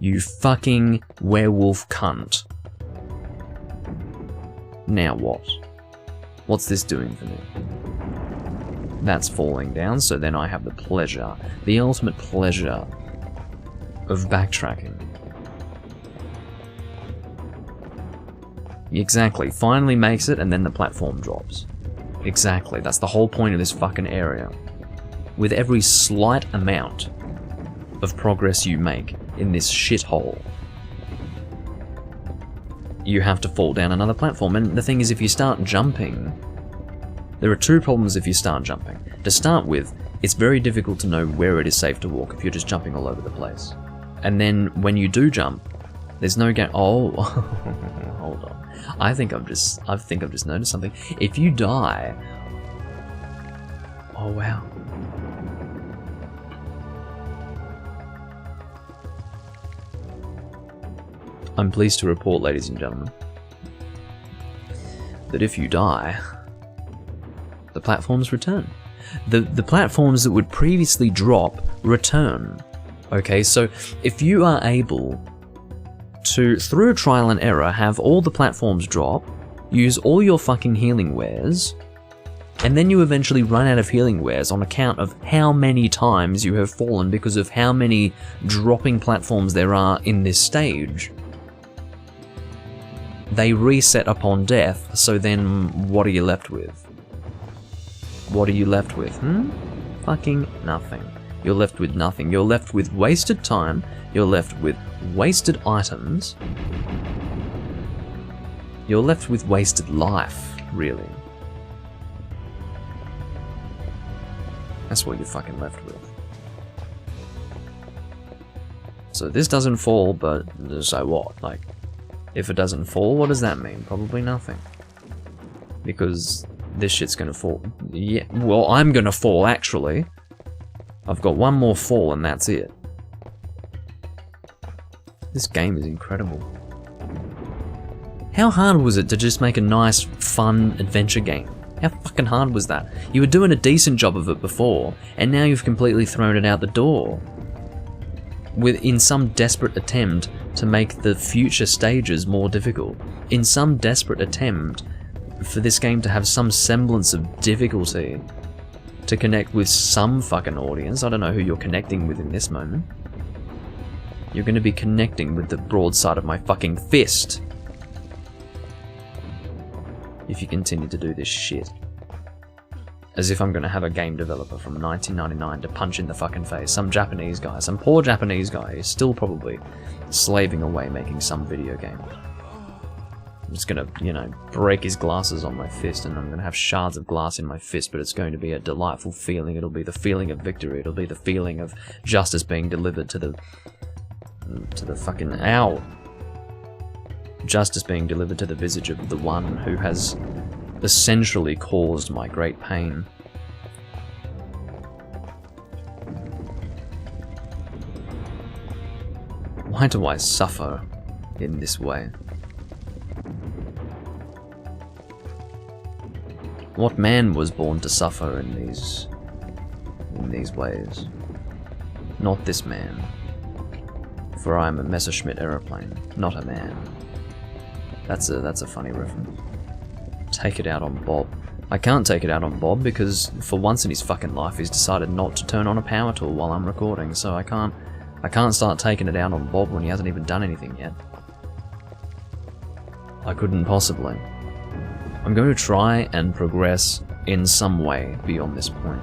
You fucking werewolf cunt. Now what? What's this doing for me? That's falling down, so then I have the pleasure, the ultimate pleasure of backtracking. Exactly, finally makes it and then the platform drops. Exactly, that's the whole point of this fucking area. With every slight amount of progress you make in this shithole, you have to fall down another platform. And the thing is, if you start jumping, there are 2 problems if you start jumping. To start with, it's very difficult to know where it is safe to walk if you're just jumping all over the place. And then when you do jump, there's no oh, hold on. I think I've just noticed something. If you die, oh wow. I'm pleased to report, ladies and gentlemen, that if you die, the platforms return. The platforms that would previously drop return. Okay, so if you are able to, through trial and error, have all the platforms drop, use all your fucking healing wares, and then you eventually run out of healing wares on account of how many times you have fallen because of how many dropping platforms there are in this stage, they reset upon death, so then what are you left with? What are you left with? Fucking nothing. You're left with nothing. You're left with wasted time. You're left with wasted items. You're left with wasted life, really. That's what you're fucking left with. So this doesn't fall, but so what? Like, if it doesn't fall, what does that mean? Probably nothing. Because this shit's gonna fall. Yeah, well, I'm gonna fall, actually. I've got one more fall and that's it. This game is incredible. How hard was it to just make a nice, fun adventure game? How fucking hard was that? You were doing a decent job of it before, and now you've completely thrown it out the door. In some desperate attempt to make the future stages more difficult. In some desperate attempt for this game to have some semblance of difficulty to connect with some fucking audience. I don't know who you're connecting with in this moment. You're going to be connecting with the broadside of my fucking fist if you continue to do this shit. As if I'm going to have a game developer from 1999 to punch in the fucking face. Some Japanese guy, some poor Japanese guy is still probably slaving away making some video game. I'm just gonna, break his glasses on my fist, and I'm gonna have shards of glass in my fist, but it's going to be a delightful feeling. It'll be the feeling of victory. It'll be the feeling of justice being delivered to the fucking owl. Justice being delivered to the visage of the one who has essentially caused my great pain. Why do I suffer in this way? What man was born to suffer in these ways? Not this man. For I am a Messerschmitt aeroplane, not a man. That's a funny reference. Take it out on Bob. I can't take it out on Bob because for once in his fucking life he's decided not to turn on a power tool while I'm recording, so I can't start taking it out on Bob when he hasn't even done anything yet. I couldn't possibly. I'm going to try and progress in some way beyond this point.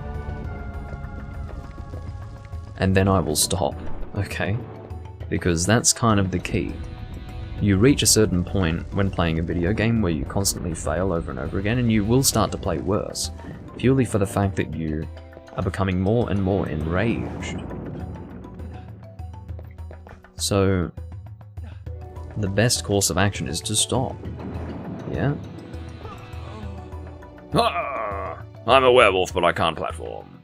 And then I will stop, okay? Because that's kind of the key. you reach a certain point when playing a video game where you constantly fail over and over again, and you will start to play worse, purely for the fact that you are becoming more and more enraged. So, the best course of action is to stop. Yeah? Ah, I'm a werewolf, but I can't platform.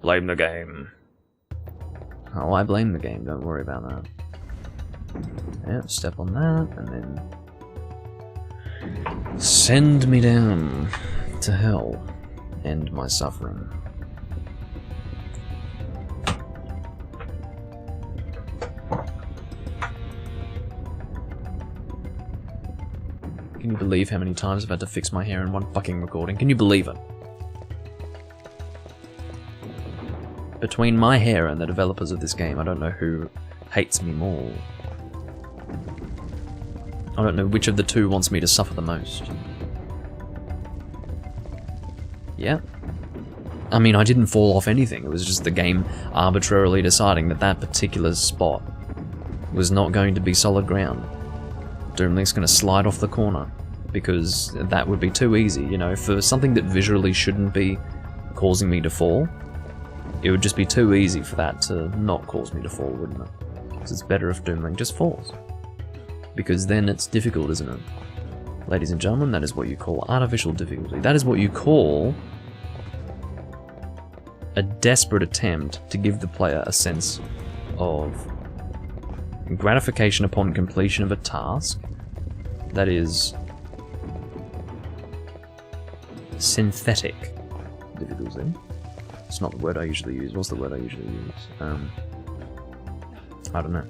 Blame the game. Oh, I blame the game, don't worry about that. Yeah, step on that, and then send me down to hell. End my suffering. Can you believe how many times I've had to fix my hair in one fucking recording? Can you believe it? Between my hair and the developers of this game, I don't know who hates me more. I don't know which of the two wants me to suffer the most. Yeah. I mean, I didn't fall off anything. It was just the game arbitrarily deciding that that particular spot was not going to be solid ground. Doom Link's going to slide off the corner, because that would be too easy, you know, for something that visually shouldn't be causing me to fall. It would just be too easy for that to not cause me to fall, wouldn't it? Because it's better if Doom Link just falls. Because then it's difficult, isn't it? Ladies and gentlemen, that is what you call artificial difficulty. That is what you call a desperate attempt to give the player a sense of gratification upon completion of a task that is synthetic difficulty. It's not the word I usually use. What's the word I usually use? I don't know.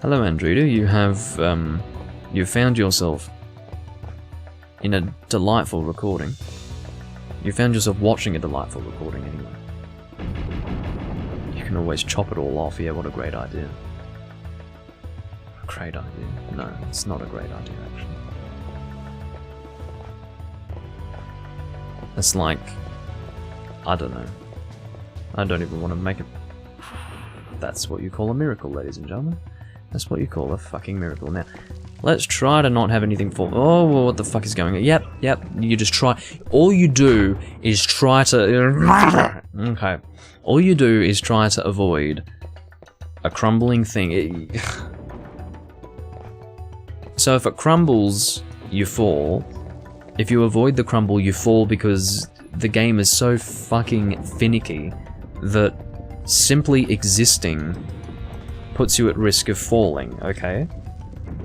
Hello, Andrita. You have you've found yourself in a delightful recording. You found yourself watching a delightful recording anyway. You can always chop it all off. Yeah, what a great idea. A great idea. No, it's not a great idea, actually. It's like, I don't know. I don't even want to make it. That's what you call a miracle, ladies and gentlemen. That's what you call a fucking miracle. Now, let's try to not have anything fall. Oh, well, what the fuck is going on? Yep. You just try. All you do is try to. Okay. All you do is try to avoid a crumbling thing. So if it crumbles, you fall. If you avoid the crumble, you fall because the game is so fucking finicky that simply existing puts you at risk of falling, okay?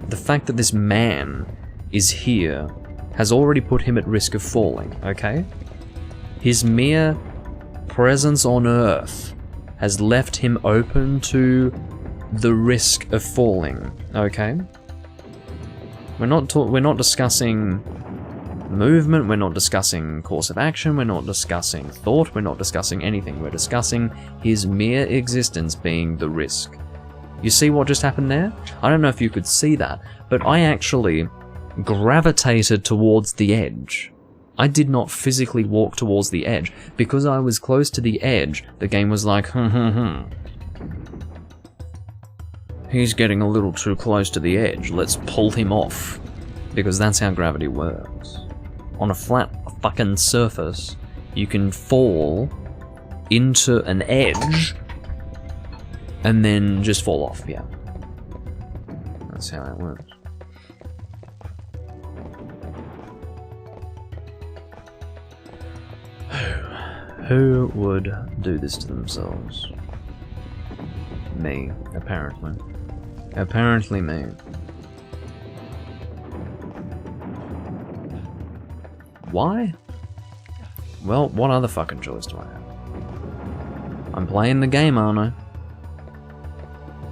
The fact that this man is here has already put him at risk of falling, okay? His mere presence on Earth has left him open to the risk of falling, okay? We're not discussing movement, we're not discussing course of action, we're not discussing thought, we're not discussing anything. We're discussing his mere existence being the risk. You see what just happened there? I don't know if you could see that, but I actually gravitated towards the edge. I did not physically walk towards the edge. Because I was close to the edge, the game was like, he's getting a little too close to the edge, let's pull him off. Because that's how gravity works. On a flat fucking surface, you can fall into an edge and then just fall off, yeah. That's how it works. Who would do this to themselves? Me, apparently. Apparently me. Why? Well, what other fucking choice do I have? I'm playing the game, aren't I?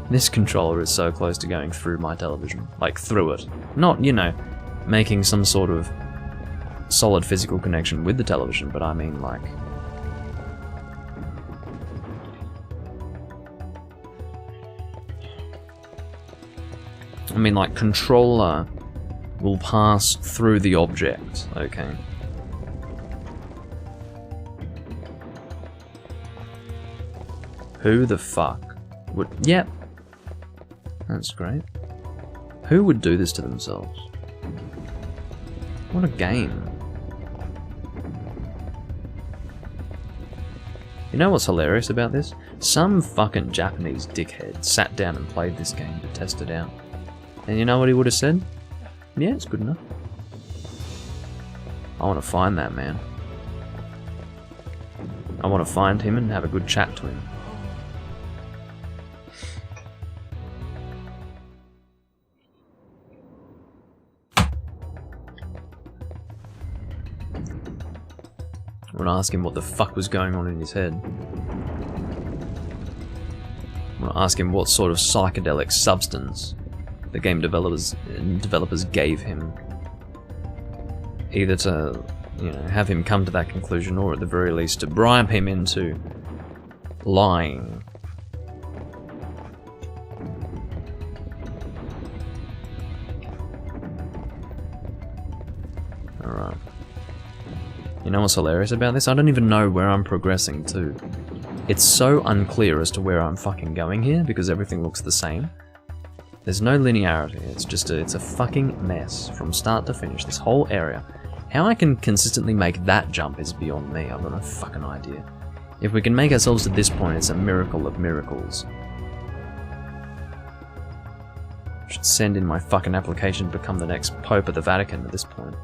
This controller is so close to going through my television. Like, through it. Not, you know, making some sort of solid physical connection with the television, but I mean, like... controller will pass through the object, okay? Who the fuck would... Yep. That's great. Who would do this to themselves? What a game. You know what's hilarious about this? Some fucking Japanese dickhead sat down and played this game to test it out. And you know what he would have said? Yeah, it's good enough. I want to find that man. I want to find him and have a good chat to him. I want to ask him what the fuck was going on in his head. I want to ask him what sort of psychedelic substance the game developers gave him. Either to, you know, have him come to that conclusion, or at the very least to bribe him into lying. Alright. You know what's hilarious about this? I don't even know where I'm progressing to. It's so unclear as to where I'm fucking going here, because everything looks the same. There's no linearity, it's a fucking mess from start to finish, this whole area. How I can consistently make that jump is beyond me, I've got no fucking idea. If we can make ourselves to this point, it's a miracle of miracles. I should send in my fucking application to become the next Pope of the Vatican at this point.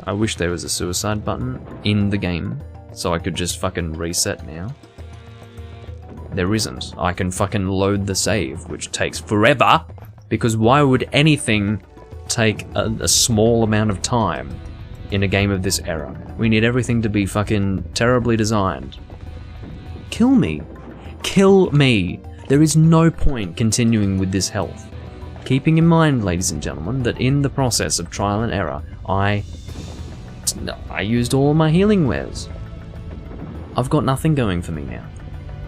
I wish there was a suicide button in the game, so I could just fucking reset now. There isn't. I can fucking load the save, which takes forever, because why would anything take a small amount of time in a game of this era? We need everything to be fucking terribly designed. Kill me. Kill me. There is no point continuing with this health. Keeping in mind, ladies and gentlemen, that in the process of trial and error, I used all my healing wares. I've got nothing going for me now.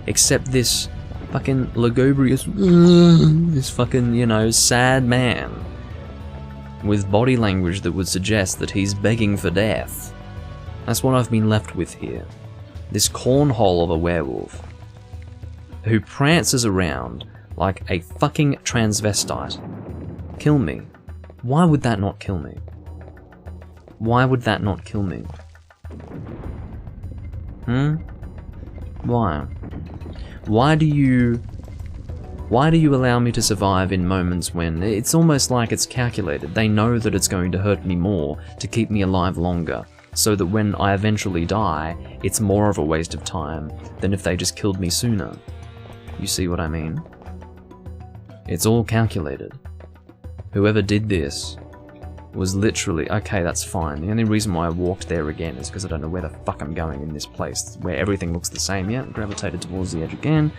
Except this fucking lugubrious, this fucking, you know, sad man with body language that would suggest that he's begging for death. That's what I've been left with here. This cornhole of a werewolf who prances around like a fucking transvestite. Kill me. Why would that not kill me? Why would that not kill me? Why? Why do you allow me to survive in moments when it's almost like it's calculated? They know that it's going to hurt me more to keep me alive longer, so that when I eventually die, it's more of a waste of time than if they just killed me sooner. You see what I mean? It's all calculated. Whoever did this was literally, okay, that's fine. The only reason why I walked there again is because I don't know where the fuck I'm going in this place, where everything looks the same. Yeah, gravitated towards the edge again.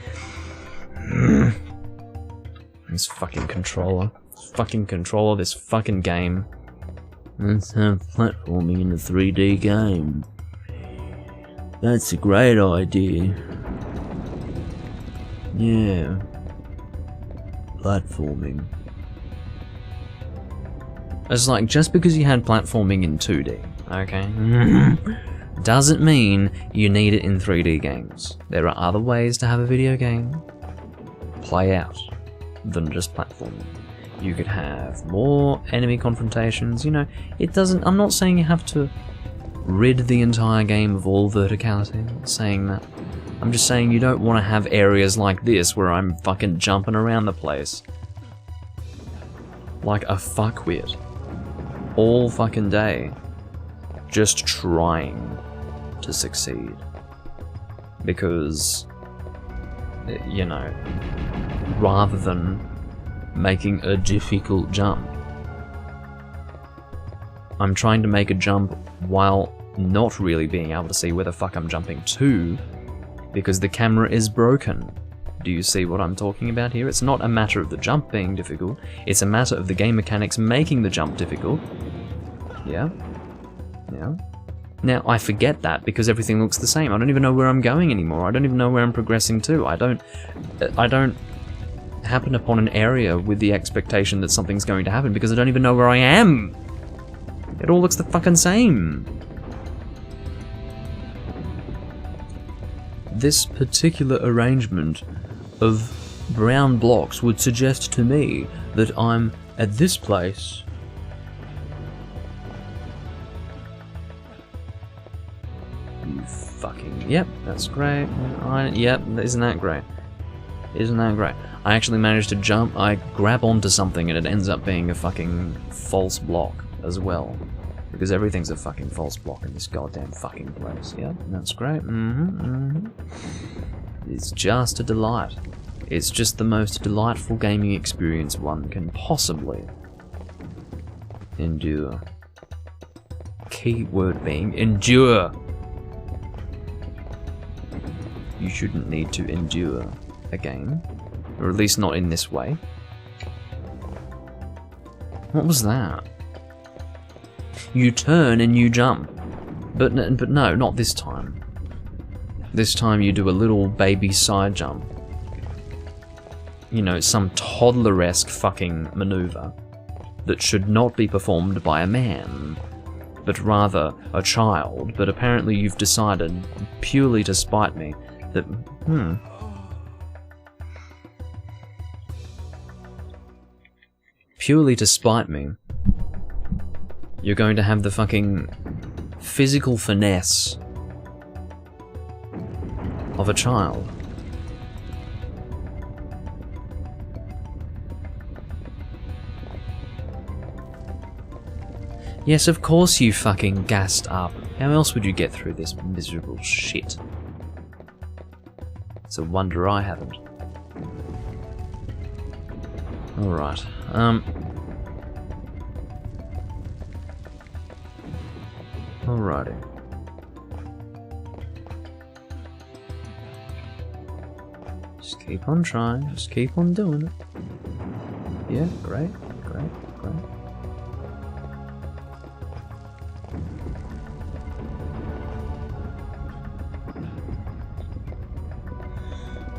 This fucking controller. This fucking game. Let's have platforming in a 3D game. That's a great idea. Yeah. Platforming. It's like, just because you had platforming in 2D, okay, doesn't mean you need it in 3D games. There are other ways to have a video game play out than just platforming. You could have more enemy confrontations, you know, it doesn't, I'm not saying you have to rid the entire game of all verticality, I'm not saying that. I'm just saying you don't want to have areas like this where I'm fucking jumping around the place like a fuckwit all fucking day, just trying to succeed. Because, you know, rather than making a difficult jump, I'm trying to make a jump while not really being able to see where the fuck I'm jumping to, because the camera is broken. Do you see what I'm talking about here? It's not a matter of the jump being difficult, it's a matter of the game mechanics making the jump difficult. Yeah? Yeah? Now, I forget that because everything looks the same. I don't even know where I'm going anymore. I don't even know where I'm progressing to. I don't happen upon an area with the expectation that something's going to happen because I don't even know where I am. It all looks the fucking same. This particular arrangement of brown blocks would suggest to me that I'm at this place. You fucking... Yep, that's great. Yep, isn't that great? Isn't that great? I actually managed to jump, I grab onto something and it ends up being a fucking false block as well. Because everything's a fucking false block in this goddamn fucking place. Yep, that's great. It's just a delight. It's just the most delightful gaming experience one can possibly endure. Key word being endure. You shouldn't need to endure a game, or at least not in this way. What was that? You turn and you jump, but no, not this time. This time you do a little baby side jump. You know, some toddler-esque fucking maneuver that should not be performed by a man, but rather a child. But apparently you've decided, purely to spite me, that, purely to spite me, you're going to have the fucking physical finesse of a child. Yes, of course you fucking gassed up. How else would you get through this miserable shit? It's a wonder I haven't. Alright, alrighty. Just keep on trying, just keep on doing it. Yeah, great, great, great.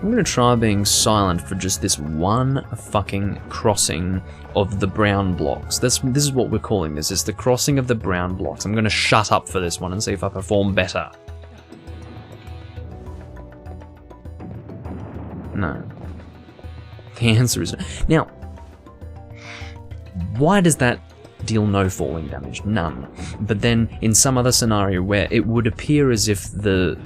I'm gonna try being silent for just this one fucking crossing of the brown blocks. This is what we're calling this. It's the crossing of the brown blocks. I'm gonna shut up for this one and see if I perform better. No. The answer is no. Now, why does that deal no falling damage? None. But then, in some other scenario where it would appear as if the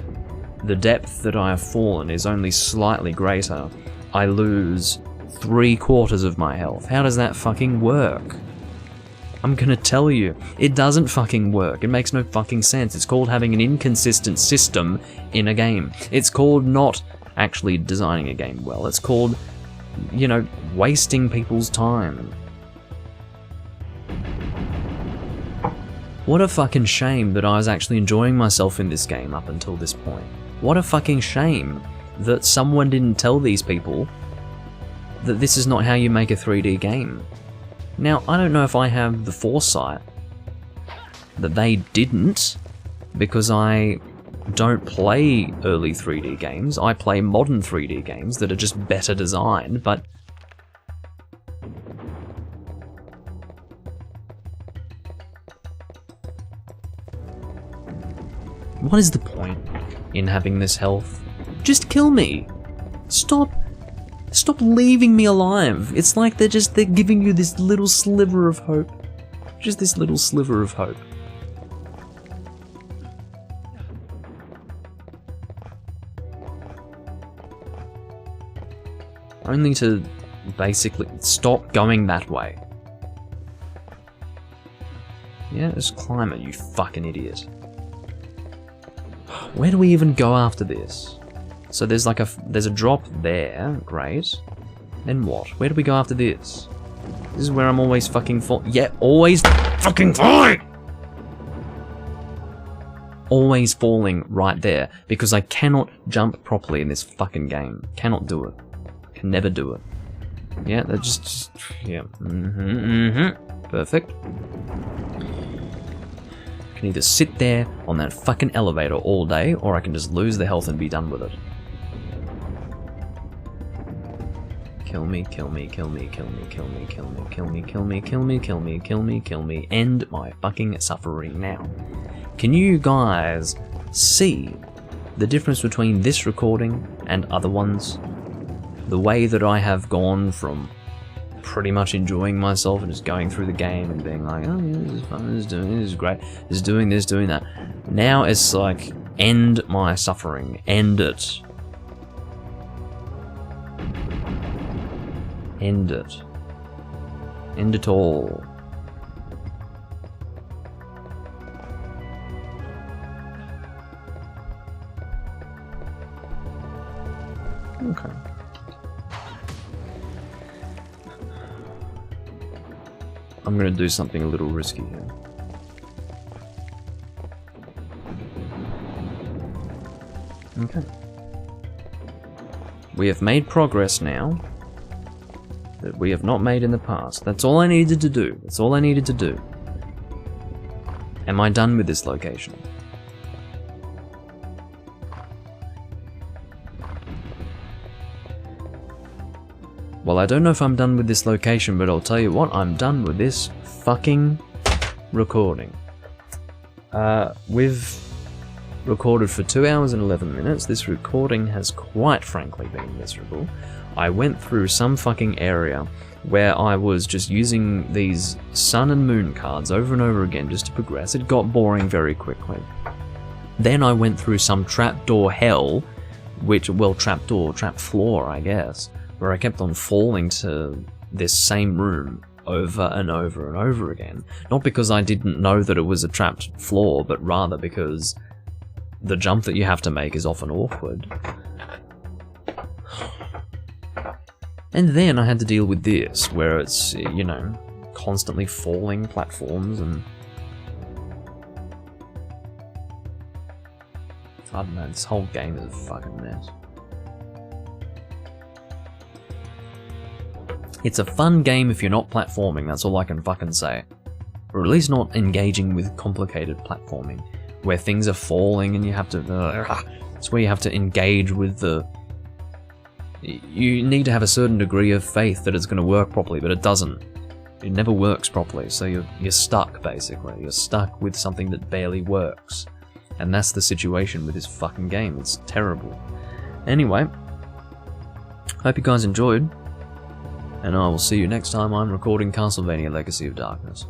depth that I have fallen is only slightly greater, I lose 3/4 of my health. How does that fucking work? I'm gonna tell you, it doesn't fucking work. It makes no fucking sense. It's called having an inconsistent system in a game. It's called not actually designing a game well. It's called, you know, wasting people's time. What a fucking shame that I was actually enjoying myself in this game up until this point. What a fucking shame that someone didn't tell these people that this is not how you make a 3D game. Now, I don't know if I have the foresight that they didn't, because I don't play early 3D games. I play modern 3D games that are just better designed, but what is the point in having this health? Just kill me! Stop leaving me alive! It's like they're giving you this little sliver of hope. Just this little sliver of hope. Only to basically stop going that way. Yeah, just climb it, you fucking idiot. Where do we even go after this? So there's like there's a drop there, great. Then what? Where do we go after this? This is where I'm always fucking always fucking falling! Always falling right there, because I cannot jump properly in this fucking game. Cannot do it. Can never do it. Yeah, they're just yeah. Perfect. I can either sit there on that fucking elevator all day, or I can just lose the health and be done with it. Kill me, kill me, kill me, kill me, kill me, kill me, kill me, kill me, kill me, kill me, kill me, kill me. End my fucking suffering now. Can you guys see the difference between this recording and other ones, the way that I have gone from pretty much enjoying myself and just going through the game and being like, oh yeah, this is fun, this is great, this is doing this, doing that. Now it's like, end my suffering, end it. End it. End it all. Okay. I'm gonna do something a little risky here. Okay. We have made progress now that we have not made in the past. That's all I needed to do. That's all I needed to do. Am I done with this location? Well, I don't know if I'm done with this location, but I'll tell you what, I'm done with this fucking recording. We've recorded for 2 hours and 11 minutes. This recording has quite frankly been miserable. I went through some fucking area where I was just using these sun and moon cards over and over again just to progress. It got boring very quickly. Then I went through some trapdoor hell, which, well, trap floor, I guess, where I kept on falling to this same room over and over and over again. Not because I didn't know that it was a trapped floor, but rather because the jump that you have to make is often awkward. And then I had to deal with this, where it's, you know, constantly falling platforms and... I don't know, this whole game is a fucking mess. It's a fun game if you're not platforming, that's all I can fucking say. Or at least not engaging with complicated platforming, where things are falling and you have to... it's where you have to engage with the... You need to have a certain degree of faith that it's going to work properly, but it doesn't. It never works properly, so you're stuck, basically. You're stuck with something that barely works. And that's the situation with this fucking game. It's terrible. Anyway, hope you guys enjoyed. And I will see you next time I'm recording Castlevania Legacy of Darkness.